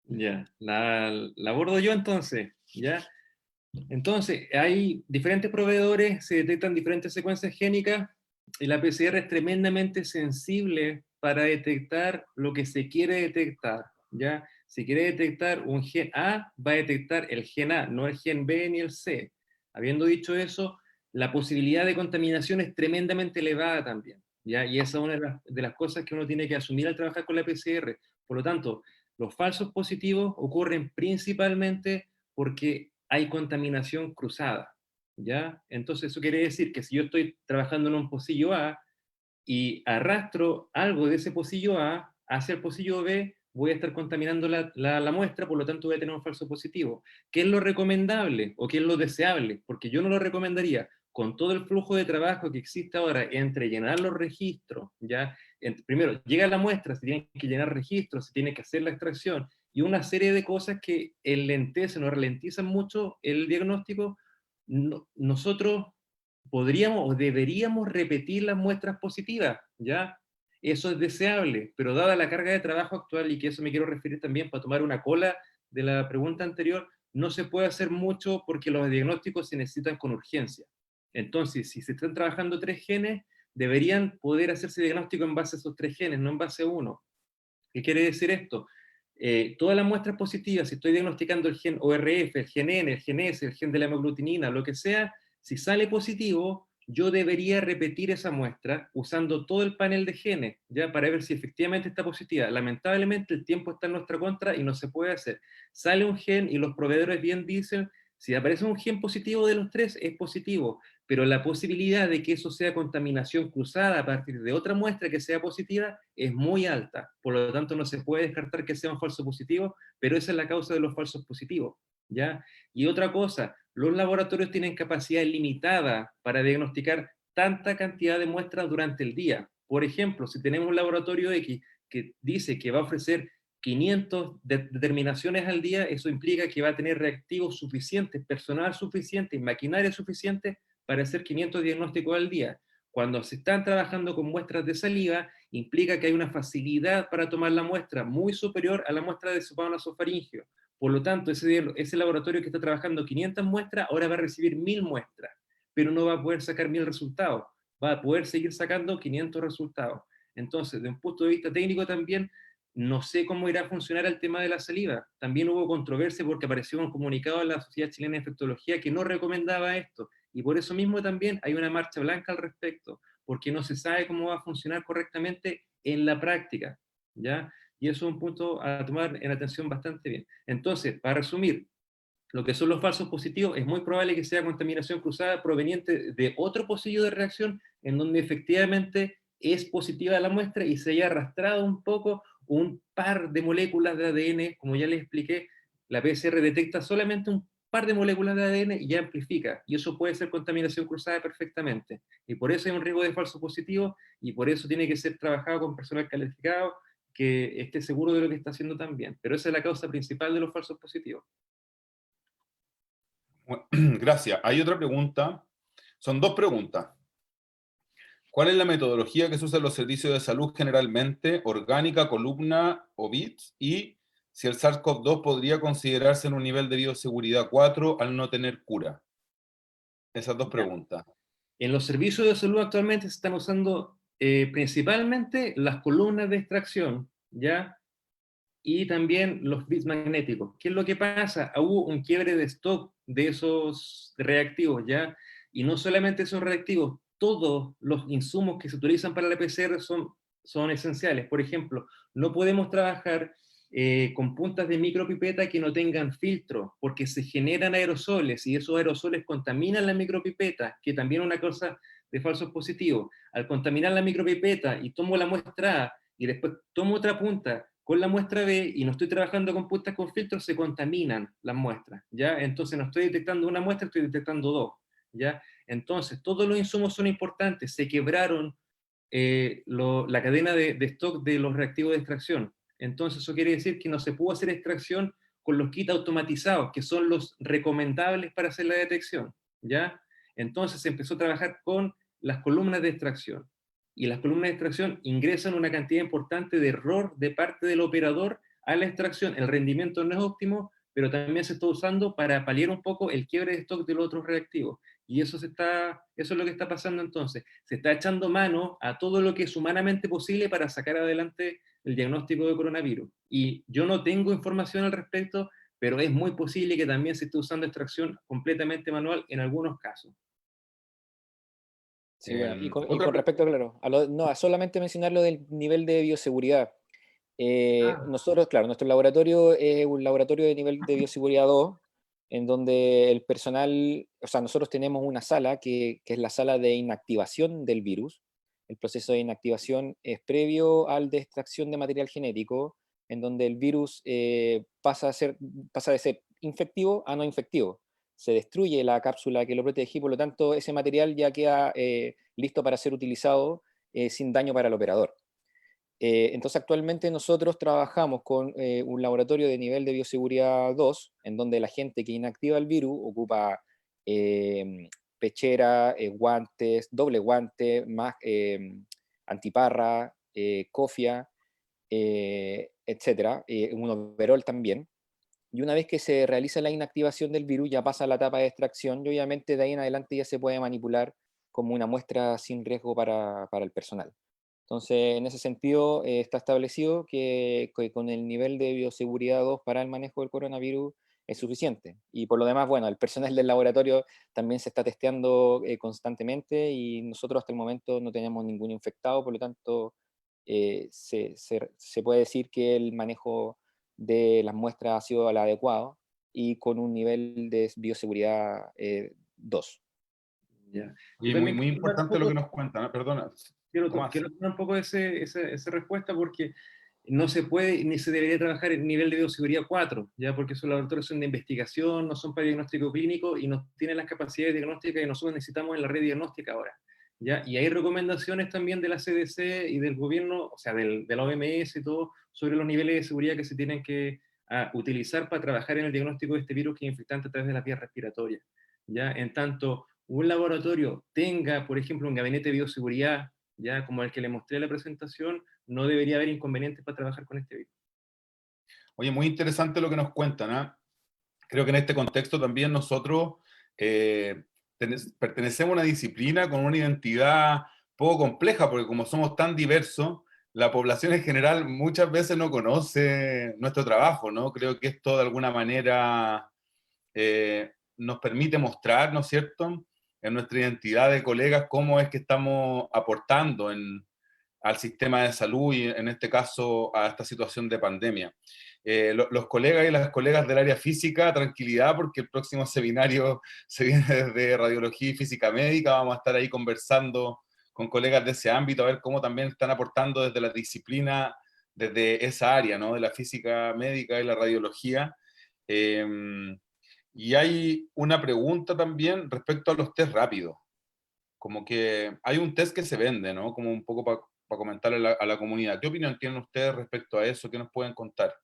Ya, la abordo yo entonces, ¿ya? Entonces, hay diferentes proveedores, se detectan diferentes secuencias génicas, y la PCR es tremendamente sensible para detectar lo que se quiere detectar, ¿ya? Si quiere detectar un gen A, va a detectar el gen A, no el gen B ni el C. Habiendo dicho eso, la posibilidad de contaminación es tremendamente elevada también, ¿ya? Y esa es una de las cosas que uno tiene que asumir al trabajar con la PCR. Por lo tanto, los falsos positivos ocurren principalmente porque hay contaminación cruzada, ¿ya? Entonces eso quiere decir que si yo estoy trabajando en un pocillo A y arrastro algo de ese pocillo A hacia el pocillo B, voy a estar contaminando la muestra, por lo tanto voy a tener un falso positivo. ¿Qué es lo recomendable o qué es lo deseable? Porque yo no lo recomendaría. Con todo el flujo de trabajo que existe ahora entre llenar los registros, ¿ya? Primero, llega la muestra, se tiene que llenar registros, se tiene que hacer la extracción, y una serie de cosas que enlentecen o ralentizan mucho el diagnóstico. Nosotros podríamos o deberíamos repetir las muestras positivas, ¿ya? Eso es deseable, pero dada la carga de trabajo actual, y que eso me quiero referir también para tomar una cola de la pregunta anterior, no se puede hacer mucho porque los diagnósticos se necesitan con urgencia. Entonces, si se están trabajando 3 genes, deberían poder hacerse diagnóstico en base a esos 3 genes, no en base a uno. ¿Qué quiere decir esto? Todas las muestras positivas, si estoy diagnosticando el gen ORF, el gen N, el gen S, el gen de la hemaglutinina, lo que sea, si sale positivo, yo debería repetir esa muestra usando todo el panel de genes, ya para ver si efectivamente está positiva. Lamentablemente el tiempo está en nuestra contra y no se puede hacer. Sale un gen y los proveedores bien dicen, si aparece un gen positivo de los tres, es positivo, pero la posibilidad de que eso sea contaminación cruzada a partir de otra muestra que sea positiva es muy alta. Por lo tanto, no se puede descartar que sea un falso positivo, pero esa es la causa de los falsos positivos, ¿ya? Y otra cosa, los laboratorios tienen capacidad limitada para diagnosticar tanta cantidad de muestras durante el día. Por ejemplo, si tenemos un laboratorio X que dice que va a ofrecer 500 determinaciones al día, eso implica que va a tener reactivos suficientes, personal suficiente, maquinaria suficiente para hacer 500 diagnósticos al día. Cuando se están trabajando con muestras de saliva, implica que hay una facilidad para tomar la muestra muy superior a la muestra de cepado nasofaringeo. Por lo tanto, ese laboratorio que está trabajando 500 muestras, ahora va a recibir 1000 muestras, pero no va a poder sacar 1000 resultados, va a poder seguir sacando 500 resultados. Entonces, de un punto de vista técnico también, no sé cómo irá a funcionar el tema de la saliva. También hubo controversia porque apareció un comunicado de la Sociedad Chilena de Infectología que no recomendaba esto, y por eso mismo también hay una marcha blanca al respecto, porque no se sabe cómo va a funcionar correctamente en la práctica, ¿ya? Y eso es un punto a tomar en atención bastante bien. Entonces, para resumir, lo que son los falsos positivos, es muy probable que sea contaminación cruzada proveniente de otro pocillo de reacción en donde efectivamente es positiva la muestra y se haya arrastrado un poco un par de moléculas de ADN, como ya les expliqué, la PCR detecta solamente un par de moléculas de ADN y ya amplifica, y eso puede ser contaminación cruzada perfectamente. Y por eso hay un riesgo de falso positivo, y por eso tiene que ser trabajado con personal calificado que esté seguro de lo que está haciendo también. Pero esa es la causa principal de los falsos positivos. Bueno, gracias. Hay otra pregunta. Son dos preguntas. ¿Cuál es la metodología que se usa en los servicios de salud generalmente? ¿Orgánica, columna o bits? Y si el SARS-CoV-2 podría considerarse en un nivel de bioseguridad 4 al no tener cura. Esas dos Ya. preguntas. En los servicios de salud actualmente se están usando principalmente las columnas de extracción, ¿ya? Y también los bits magnéticos. ¿Qué es lo que pasa? Hubo un quiebre de stock de esos reactivos, ¿ya? Y no solamente esos reactivos, todos los insumos que se utilizan para la PCR son esenciales. Por ejemplo, no podemos trabajar con puntas de micropipeta que no tengan filtro, porque se generan aerosoles y esos aerosoles contaminan la micropipeta, que también es una cosa de falsos positivos. Al contaminar la micropipeta y tomo la muestra A y después tomo otra punta con la muestra B y no estoy trabajando con puntas con filtros, se contaminan las muestras, ¿ya? Entonces no estoy detectando una muestra, estoy detectando dos, ¿ya? Entonces todos los insumos son importantes, se quebraron la cadena de stock de los reactivos de extracción. Entonces eso quiere decir que no se pudo hacer extracción con los kits automatizados, que son los recomendables para hacer la detección, ¿ya? Entonces se empezó a trabajar con las columnas de extracción. Y las columnas de extracción ingresan una cantidad importante de error de parte del operador a la extracción. El rendimiento no es óptimo, pero también se está usando para paliar un poco el quiebre de stock de los otros reactivos. Y eso es lo que está pasando entonces. Se está echando mano a todo lo que es humanamente posible para sacar adelante el diagnóstico de coronavirus. Y yo no tengo información al respecto, pero es muy posible que también se esté usando extracción completamente manual en algunos casos. Sí, bueno, y Otra con respecto, claro, no, a solamente mencionar lo del nivel de bioseguridad. Nosotros, claro, nuestro laboratorio es un laboratorio de nivel de bioseguridad 2, en donde el personal, o sea, nosotros tenemos una sala que es la sala de inactivación del virus. El proceso de inactivación es previo al de extracción de material genético, en donde el virus pasa de ser infectivo a no infectivo. Se destruye la cápsula que lo protege y por lo tanto ese material ya queda listo para ser utilizado sin daño para el operador. Entonces actualmente nosotros trabajamos con un laboratorio de nivel de bioseguridad 2, en donde la gente que inactiva el virus ocupa pechera, guantes, doble guante, más antiparra, cofia, etcétera, un overol también. Y una vez que se realiza la inactivación del virus, ya pasa a la etapa de extracción y obviamente de ahí en adelante ya se puede manipular como una muestra sin riesgo para el personal. Entonces, en ese sentido, está establecido que con el nivel de bioseguridad 2 para el manejo del coronavirus es suficiente. Y por lo demás, bueno, el personal del laboratorio también se está testeando constantemente y nosotros hasta el momento no tenemos ningún infectado, por lo tanto, se puede decir que el manejo de las muestras ha sido el adecuado y con un nivel de bioseguridad 2. Ya. Y muy, muy importante lo que nos cuentan, ¿no? Perdona, Tomás. Quiero tomar un poco de esa respuesta porque no se puede ni se debería trabajar en nivel de bioseguridad 4, ¿ya? Porque esos laboratorios son de investigación, no son para diagnóstico clínico y no tienen las capacidades diagnósticas que nosotros necesitamos en la red diagnóstica ahora, ¿ya? Y hay recomendaciones también de la CDC y del gobierno, o sea, de la OMS y todo, sobre los niveles de seguridad que se tienen que utilizar para trabajar en el diagnóstico de este virus que es infectante a través de las vías respiratorias, ¿ya? En tanto, un laboratorio tenga, por ejemplo, un gabinete de bioseguridad, ya como el que le mostré en la presentación, no debería haber inconvenientes para trabajar con este virus. Oye, muy interesante lo que nos cuentan, ¿ah? Creo que en este contexto también nosotros eh, pertenecemos a una disciplina con una identidad poco compleja, porque como somos tan diversos, la población en general muchas veces no conoce nuestro trabajo, ¿no? Creo que esto de alguna manera nos permite mostrar, ¿no es cierto?, en nuestra identidad de colegas cómo es que estamos aportando al sistema de salud y en este caso a esta situación de pandemia. Los colegas y las colegas del área física, tranquilidad porque el próximo seminario se viene desde radiología y física médica, vamos a estar ahí conversando con colegas de ese ámbito, a ver cómo también están aportando desde la disciplina, desde esa área, ¿no? De la física médica y la radiología. Y hay una pregunta también respecto a los test rápidos. Como que hay un test que se vende, ¿no? Como un poco para comentarle a la comunidad. ¿Qué opinión tienen ustedes respecto a eso? ¿Qué nos pueden contar?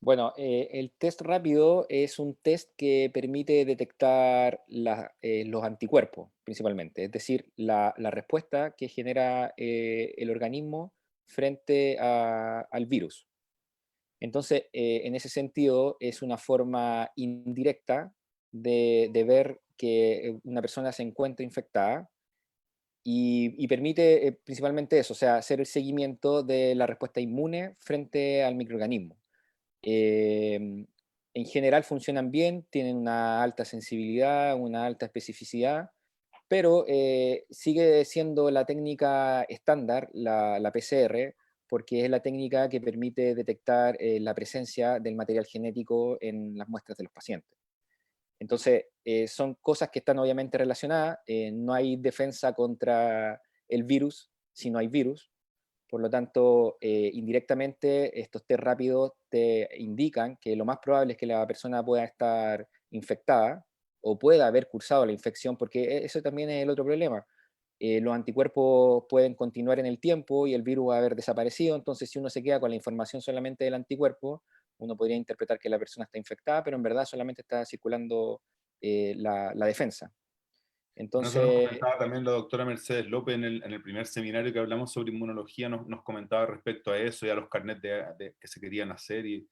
Bueno, el test rápido es un test que permite detectar los anticuerpos, principalmente, es decir, la respuesta que genera el organismo frente al virus. Entonces, en ese sentido, es una forma indirecta de ver que una persona se encuentra infectada y permite principalmente eso, o sea, hacer el seguimiento de la respuesta inmune frente al microorganismo. Em, en general funcionan bien, tienen una alta sensibilidad, una alta especificidad, pero sigue siendo la técnica estándar, la PCR, porque es la técnica que permite detectar la presencia del material genético en las muestras de los pacientes. Entonces, son cosas que están obviamente relacionadas, no hay defensa contra el virus si no hay virus, por lo tanto, indirectamente estos test rápidos te indican que lo más probable es que la persona pueda estar infectada o pueda haber cursado la infección, porque eso también es el otro problema. Los anticuerpos pueden continuar en el tiempo y el virus va a haber desaparecido, entonces si uno se queda con la información solamente del anticuerpo, uno podría interpretar que la persona está infectada, pero en verdad solamente está circulando la defensa. Bueno, eso nos Entonces, comentaba también la doctora Mercedes López en el primer seminario que hablamos sobre inmunología, nos comentaba respecto a eso y a los carnets que se querían hacer y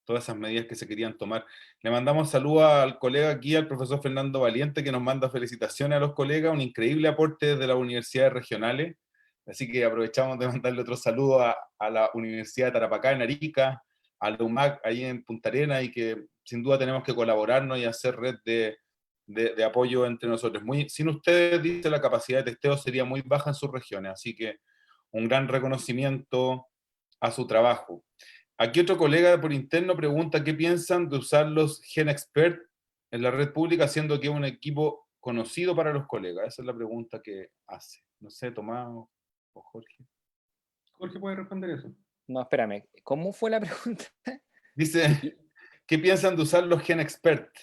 todas esas medidas que se querían tomar. Le mandamos saludos al colega aquí, al profesor Fernando Valiente, que nos manda felicitaciones a los colegas, un increíble aporte desde las universidades regionales, así que aprovechamos de mandarle otro saludo a la Universidad de Tarapacá en Arica, a la UMAC ahí en Punta Arenas, y que sin duda tenemos que colaborarnos y hacer red de apoyo entre nosotros. Sin ustedes, dice, la capacidad de testeo sería muy baja en sus regiones, así que un gran reconocimiento a su trabajo. Aquí otro colega por interno pregunta qué piensan de usar los GenExpert en la red pública, siendo que es un equipo conocido para los colegas. Esa es la pregunta que hace. No sé, Tomás o Jorge. Jorge puede responder eso. no, espérame, ¿cómo fue la pregunta? Dice, ¿qué piensan de usar los GenExpert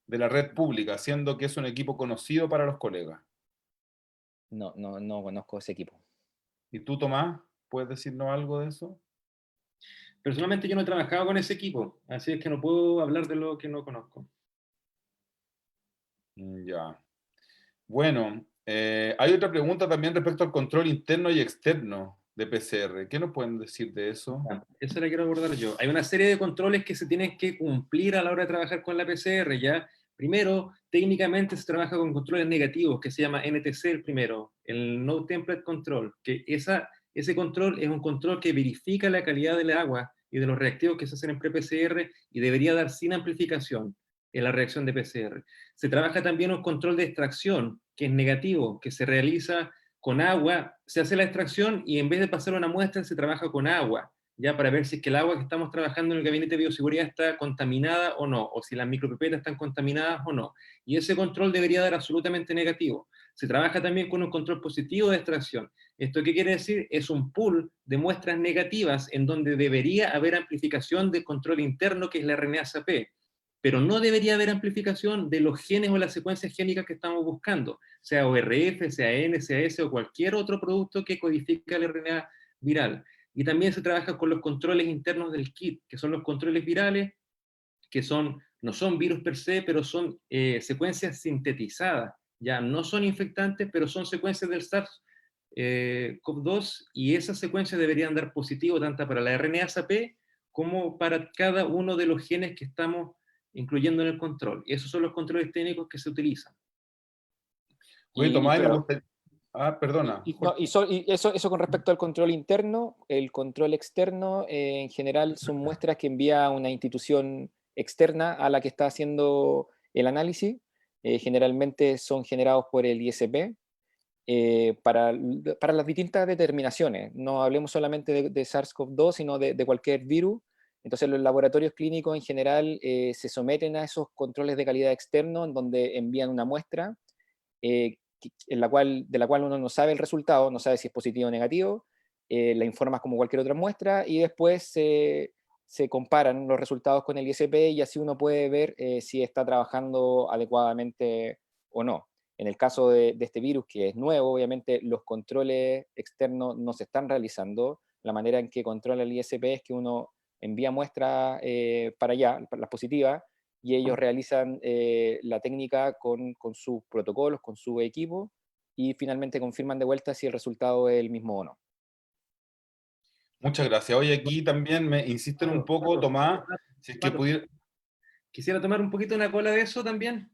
de la red pública, siendo que es un equipo conocido para los colegas? No conozco ese equipo. ¿Y tú, Tomás, puedes decirnos algo de eso? Personalmente yo no he trabajado con ese equipo, así es que no puedo hablar de lo que no conozco. Ya. Bueno, hay otra pregunta también respecto al control interno y externo de PCR. ¿Qué nos pueden decir de eso? Esa la quiero abordar yo. Hay una serie de controles que se tienen que cumplir a la hora de trabajar con la PCR, ¿ya? Primero, técnicamente se trabaja con controles negativos, que se llama NTC el primero, el No Template Control, que ese control es un control que verifica la calidad del agua y de los reactivos que se hacen en pre-PCR, y debería dar sin amplificación en la reacción de PCR. Se trabaja también un control de extracción, que es negativo, que se realiza con agua, se hace la extracción y en vez de pasar una muestra se trabaja con agua, ya para ver si es que el agua que estamos trabajando en el gabinete de bioseguridad está contaminada o no, o si las micropipetas están contaminadas o no. Y ese control debería dar absolutamente negativo. Se trabaja también con un control positivo de extracción. ¿Esto qué quiere decir? Es un pool de muestras negativas en donde debería haber amplificación del control interno, que es la RNA-SAP, pero no debería haber amplificación de los genes o las secuencias génicas que estamos buscando, sea ORF, sea N, sea S o cualquier otro producto que codifica el RNA viral. Y también se trabaja con los controles internos del kit, que son los controles virales, que no son virus per se, pero son secuencias sintetizadas, ya no son infectantes, pero son secuencias del SARS-CoV-2, y esas secuencias deberían dar positivo tanto para la RNA-SAP como para cada uno de los genes que estamos incluyendo en el control. Y esos son los controles técnicos que se utilizan. Oye, Y Tomás, me claro, gustaría... Ah, perdona. y eso con respecto al control interno. El control externo, en general, son muestras que envía una institución externa a la que está haciendo el análisis. Generalmente son generados por el ISP para las distintas determinaciones. No hablemos solamente de SARS-CoV-2, sino de cualquier virus. Entonces los laboratorios clínicos en general se someten a esos controles de calidad externos, en donde envían una muestra de la cual uno no sabe el resultado, no sabe si es positivo o negativo, la informas como cualquier otra muestra, y después se comparan los resultados con el ISP, y así uno puede ver si está trabajando adecuadamente o no. En el caso de este virus, que es nuevo, obviamente los controles externos no se están realizando. La manera en que controla el ISP es que uno envía muestras para allá, para las positivas, y ellos realizan la técnica con sus protocolos, con su equipo, y finalmente confirman de vuelta si el resultado es el mismo o no. Muchas gracias. Oye, aquí también me insisten un poco, Tomás, si es que Pato, pudiera... quisiera tomar un poquito una cola de eso también,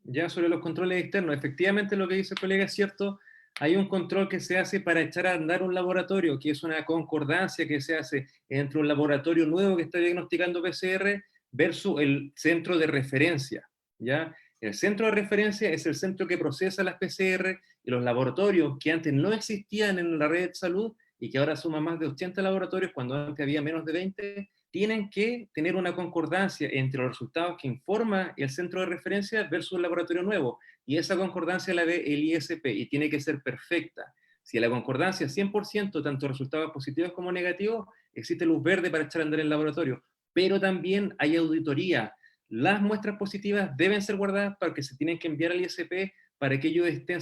ya sobre los controles externos. Efectivamente, lo que dice el colega es cierto. Hay un control que se hace para echar a andar un laboratorio, que es una concordancia que se hace entre un laboratorio nuevo que está diagnosticando PCR versus el centro de referencia, ¿ya? El centro de referencia es el centro que procesa las PCR, y los laboratorios que antes no existían en la red de salud y que ahora suman más de 80 laboratorios cuando antes había menos de 20, tienen que tener una concordancia entre los resultados que informa el centro de referencia versus el laboratorio nuevo. Y esa concordancia la ve el ISP y tiene que ser perfecta. Si la concordancia es 100%, tanto resultados positivos como negativos, existe luz verde para echar a andar el laboratorio. Pero también hay auditoría. Las muestras positivas deben ser guardadas porque se tienen que enviar al ISP para que ellos estén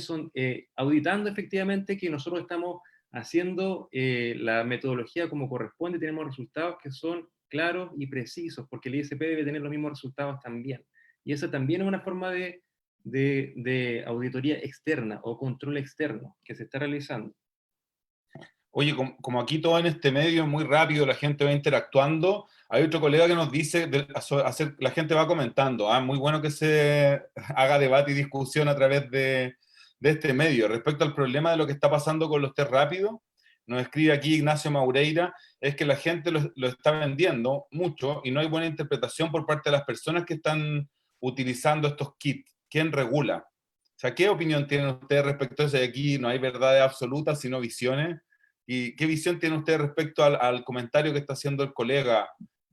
auditando efectivamente que nosotros estamos haciendo la metodología como corresponde, tenemos resultados que son claros y precisos, porque el ISP debe tener los mismos resultados también. Y esa también es una forma de auditoría externa o control externo que se está realizando. Oye, como aquí todo en este medio es muy rápido, la gente va interactuando, hay otro colega que nos dice, la gente va comentando, muy bueno que se haga debate y discusión a través de este medio. Respecto al problema de lo que está pasando con los test rápidos, nos escribe aquí Ignacio Maureira, es que la gente lo está vendiendo mucho y no hay buena interpretación por parte de las personas que están utilizando estos kits. ¿Quién regula? O sea, ¿qué opinión tienen ustedes respecto a eso? Y aquí no hay verdades absolutas, sino visiones. ¿Y qué visión tiene usted respecto al comentario que está haciendo el colega?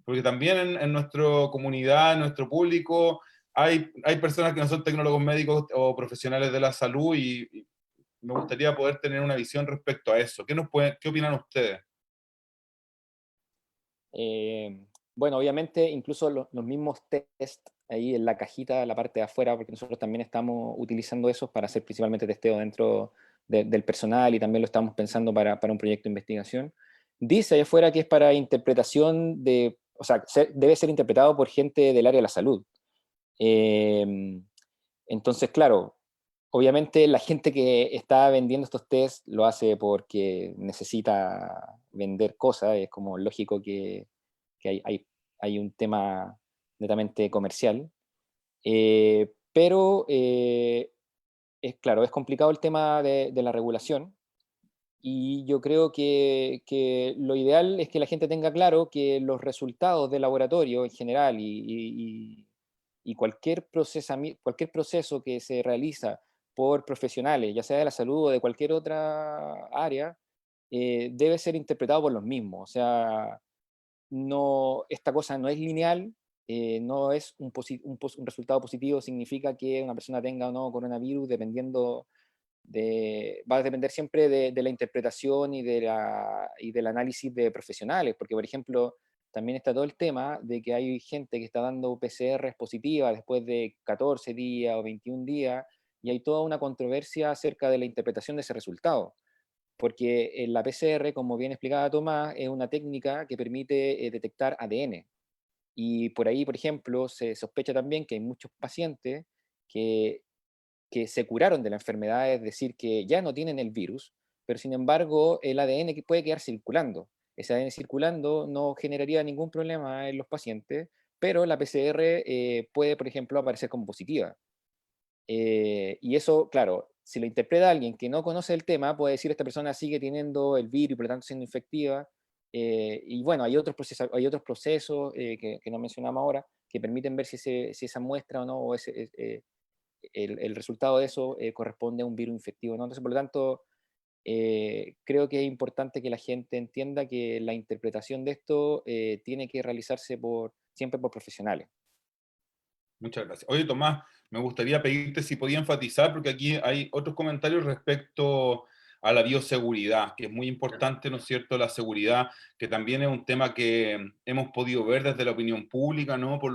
Porque también en nuestra comunidad, en nuestro público, hay personas que no son tecnólogos médicos o profesionales de la salud, y me gustaría poder tener una visión respecto a eso. ¿Qué opinan ustedes? Bueno, obviamente incluso los mismos test ahí en la cajita, la parte de afuera, porque nosotros también estamos utilizando esos para hacer principalmente testeo dentro del personal, y también lo estamos pensando para un proyecto de investigación. Dice allá afuera que es para interpretación o sea, debe ser interpretado por gente del área de la salud. Entonces, claro, obviamente la gente que está vendiendo estos tests lo hace porque necesita vender cosas, es como lógico que hay un tema netamente comercial, pero es claro, es complicado el tema de la regulación, Y yo creo que lo ideal es que la gente tenga claro que los resultados del laboratorio en general y cualquier proceso que se realiza por profesionales, ya sea de la salud o de cualquier otra área, debe ser interpretado por los mismos. O sea, no, esta cosa no es lineal, no es un resultado positivo, significa que una persona tenga o no coronavirus, dependiendo va a depender siempre de la interpretación y del análisis de profesionales, porque por ejemplo, también está todo el tema de que hay gente que está dando PCRs positivas después de 14 días o 21 días, y hay toda una controversia acerca de la interpretación de ese resultado. Porque en la PCR, como bien explicaba Tomás, es una técnica que permite detectar ADN. Y por ahí, por ejemplo, se sospecha también que hay muchos pacientes que, que se curaron de la enfermedad, es decir, que ya no tienen el virus, pero sin embargo el ADN que puede quedar circulando. Ese ADN circulando no generaría ningún problema en los pacientes, pero la PCR puede, por ejemplo, aparecer como positiva. Y eso, claro, si lo interpreta alguien que no conoce el tema, puede decir esta persona sigue teniendo el virus y por lo tanto siendo infectiva. Y bueno, hay otros procesos que no mencionamos ahora que permiten ver si esa muestra o no, o el resultado de eso corresponde a un virus infectivo, ¿no? Entonces, por lo tanto, creo que es importante que la gente entienda que la interpretación de esto tiene que realizarse siempre por profesionales. Muchas gracias. Oye, Tomás, me gustaría pedirte si podía enfatizar, porque aquí hay otros comentarios respecto a la bioseguridad, que es muy importante, ¿no es cierto?, la seguridad, que también es un tema que hemos podido ver desde la opinión pública, ¿no?, por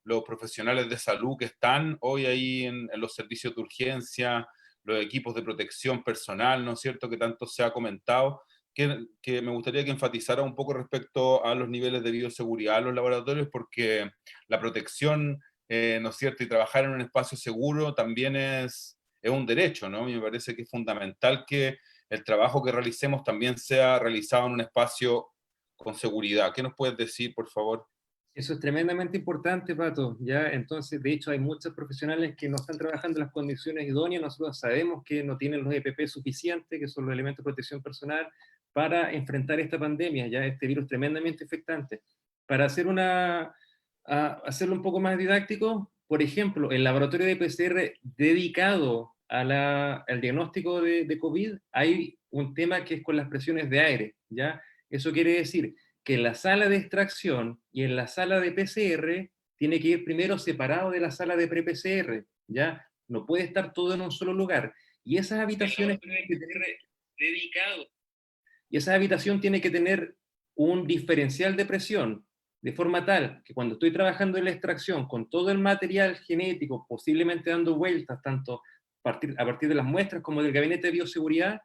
los profesionales de salud que están hoy ahí en los servicios de urgencia, los equipos de protección personal, ¿no es cierto?, que tanto se ha comentado, que me gustaría que enfatizara un poco respecto a los niveles de bioseguridad en los laboratorios, porque la protección ¿no es cierto? Y trabajar en un espacio seguro también es un derecho, ¿no? Y me parece que es fundamental que el trabajo que realicemos también sea realizado en un espacio con seguridad. ¿Qué nos puedes decir, por favor? Eso es tremendamente importante, Pato. Ya, entonces, de hecho, hay muchos profesionales que no están trabajando en las condiciones idóneas. Nosotros sabemos que no tienen los EPP suficientes, que son los elementos de protección personal, para enfrentar esta pandemia, ya este virus tremendamente infectante. Para hacerlo un poco más didáctico, por ejemplo, el laboratorio de PCR dedicado al diagnóstico de COVID, hay un tema que es con las presiones de aire, ¿ya? Eso quiere decir que en la sala de extracción y en la sala de PCR tiene que ir primero separado de la sala de pre-PCR, ¿ya? No puede estar todo en un solo lugar. Y esas habitaciones tienen que tener dedicado. Y esa habitación tiene que tener un diferencial de presión, de forma tal que cuando estoy trabajando en la extracción con todo el material genético, posiblemente dando vueltas, tanto a partir de las muestras como del gabinete de bioseguridad,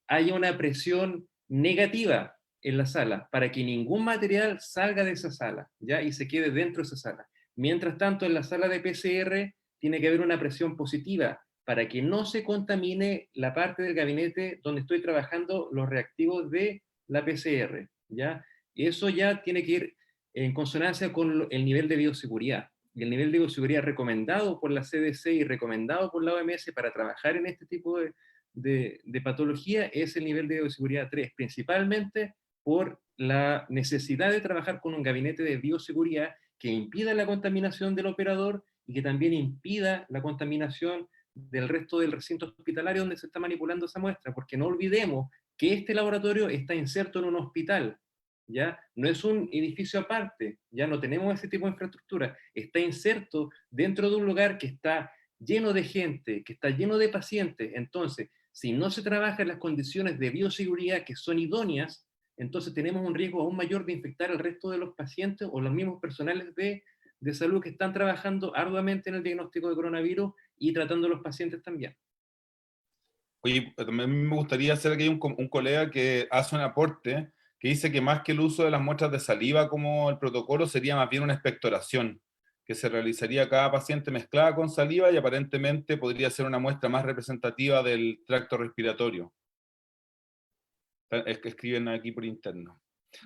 haya una presión negativa en la sala para que ningún material salga de esa sala, ¿ya? Y se quede dentro de esa sala. Mientras tanto, en la sala de PCR tiene que haber una presión positiva para que no se contamine la parte del gabinete donde estoy trabajando los reactivos de la PCR, ¿ya? Y eso ya tiene que ir en consonancia con el nivel de bioseguridad. Y el nivel de bioseguridad recomendado por la CDC y recomendado por la OMS para trabajar en este tipo de patología es el nivel de bioseguridad 3, principalmente por la necesidad de trabajar con un gabinete de bioseguridad que impida la contaminación del operador y que también impida la contaminación del resto del recinto hospitalario donde se está manipulando esa muestra, porque no olvidemos que este laboratorio está inserto en un hospital, ¿ya? No es un edificio aparte, ya no tenemos ese tipo de infraestructura, está inserto dentro de un lugar que está lleno de gente, que está lleno de pacientes. Entonces, si no se trabaja en las condiciones de bioseguridad que son idóneas, entonces tenemos un riesgo aún mayor de infectar al resto de los pacientes o los mismos personales de salud que están trabajando arduamente en el diagnóstico de coronavirus y tratando a los pacientes también. Oye, también me gustaría hacer aquí un colega que hace un aporte que dice que más que el uso de las muestras de saliva como el protocolo sería más bien una expectoración que se realizaría a cada paciente mezclada con saliva y aparentemente podría ser una muestra más representativa del tracto respiratorio. Es que escriben aquí por interno.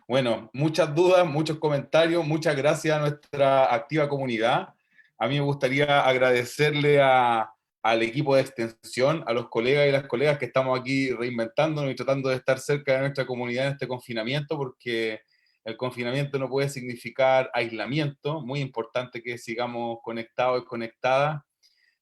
Bueno, muchas dudas, muchos comentarios, muchas gracias a nuestra activa comunidad. A mí me gustaría agradecerle a al equipo de extensión, a los colegas y las colegas que estamos aquí reinventándonos y tratando de estar cerca de nuestra comunidad en este confinamiento, porque el confinamiento no puede significar aislamiento, muy importante que sigamos conectados y conectadas.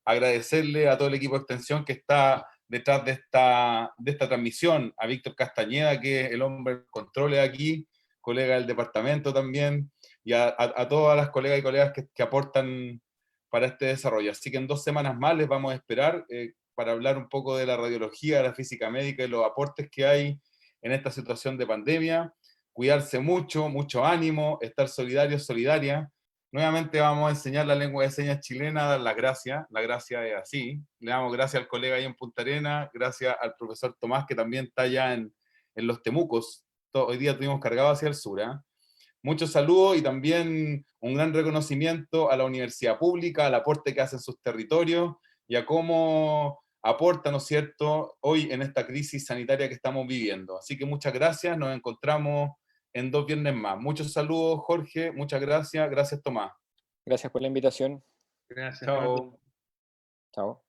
Agradecerle a todo el equipo de extensión que está detrás de esta transmisión, a Víctor Castañeda, que es el hombre de controles aquí, colega del departamento también, y a todas las colegas y colegas que aportan para este desarrollo. Así que en 2 semanas más les vamos a esperar para hablar un poco de la radiología, de la física médica y los aportes que hay en esta situación de pandemia. Cuidarse mucho, mucho ánimo, estar solidarios, solidarias. Nuevamente vamos a enseñar la lengua de señas chilena, a dar las gracias. La gracia es así. Le damos gracias al colega ahí en Punta Arenas, gracias al profesor Tomás, que también está allá en Los Temucos. Hoy día tuvimos cargado hacia el sur. Muchos saludos y también un gran reconocimiento a la universidad pública, al aporte que hace en sus territorios y a cómo aporta, ¿no es cierto?, hoy en esta crisis sanitaria que estamos viviendo. Así que muchas gracias, nos encontramos en 2 viernes más. Muchos saludos, Jorge, muchas gracias. Gracias, Tomás. Gracias por la invitación. Gracias, Leonardo. Chao. Chao.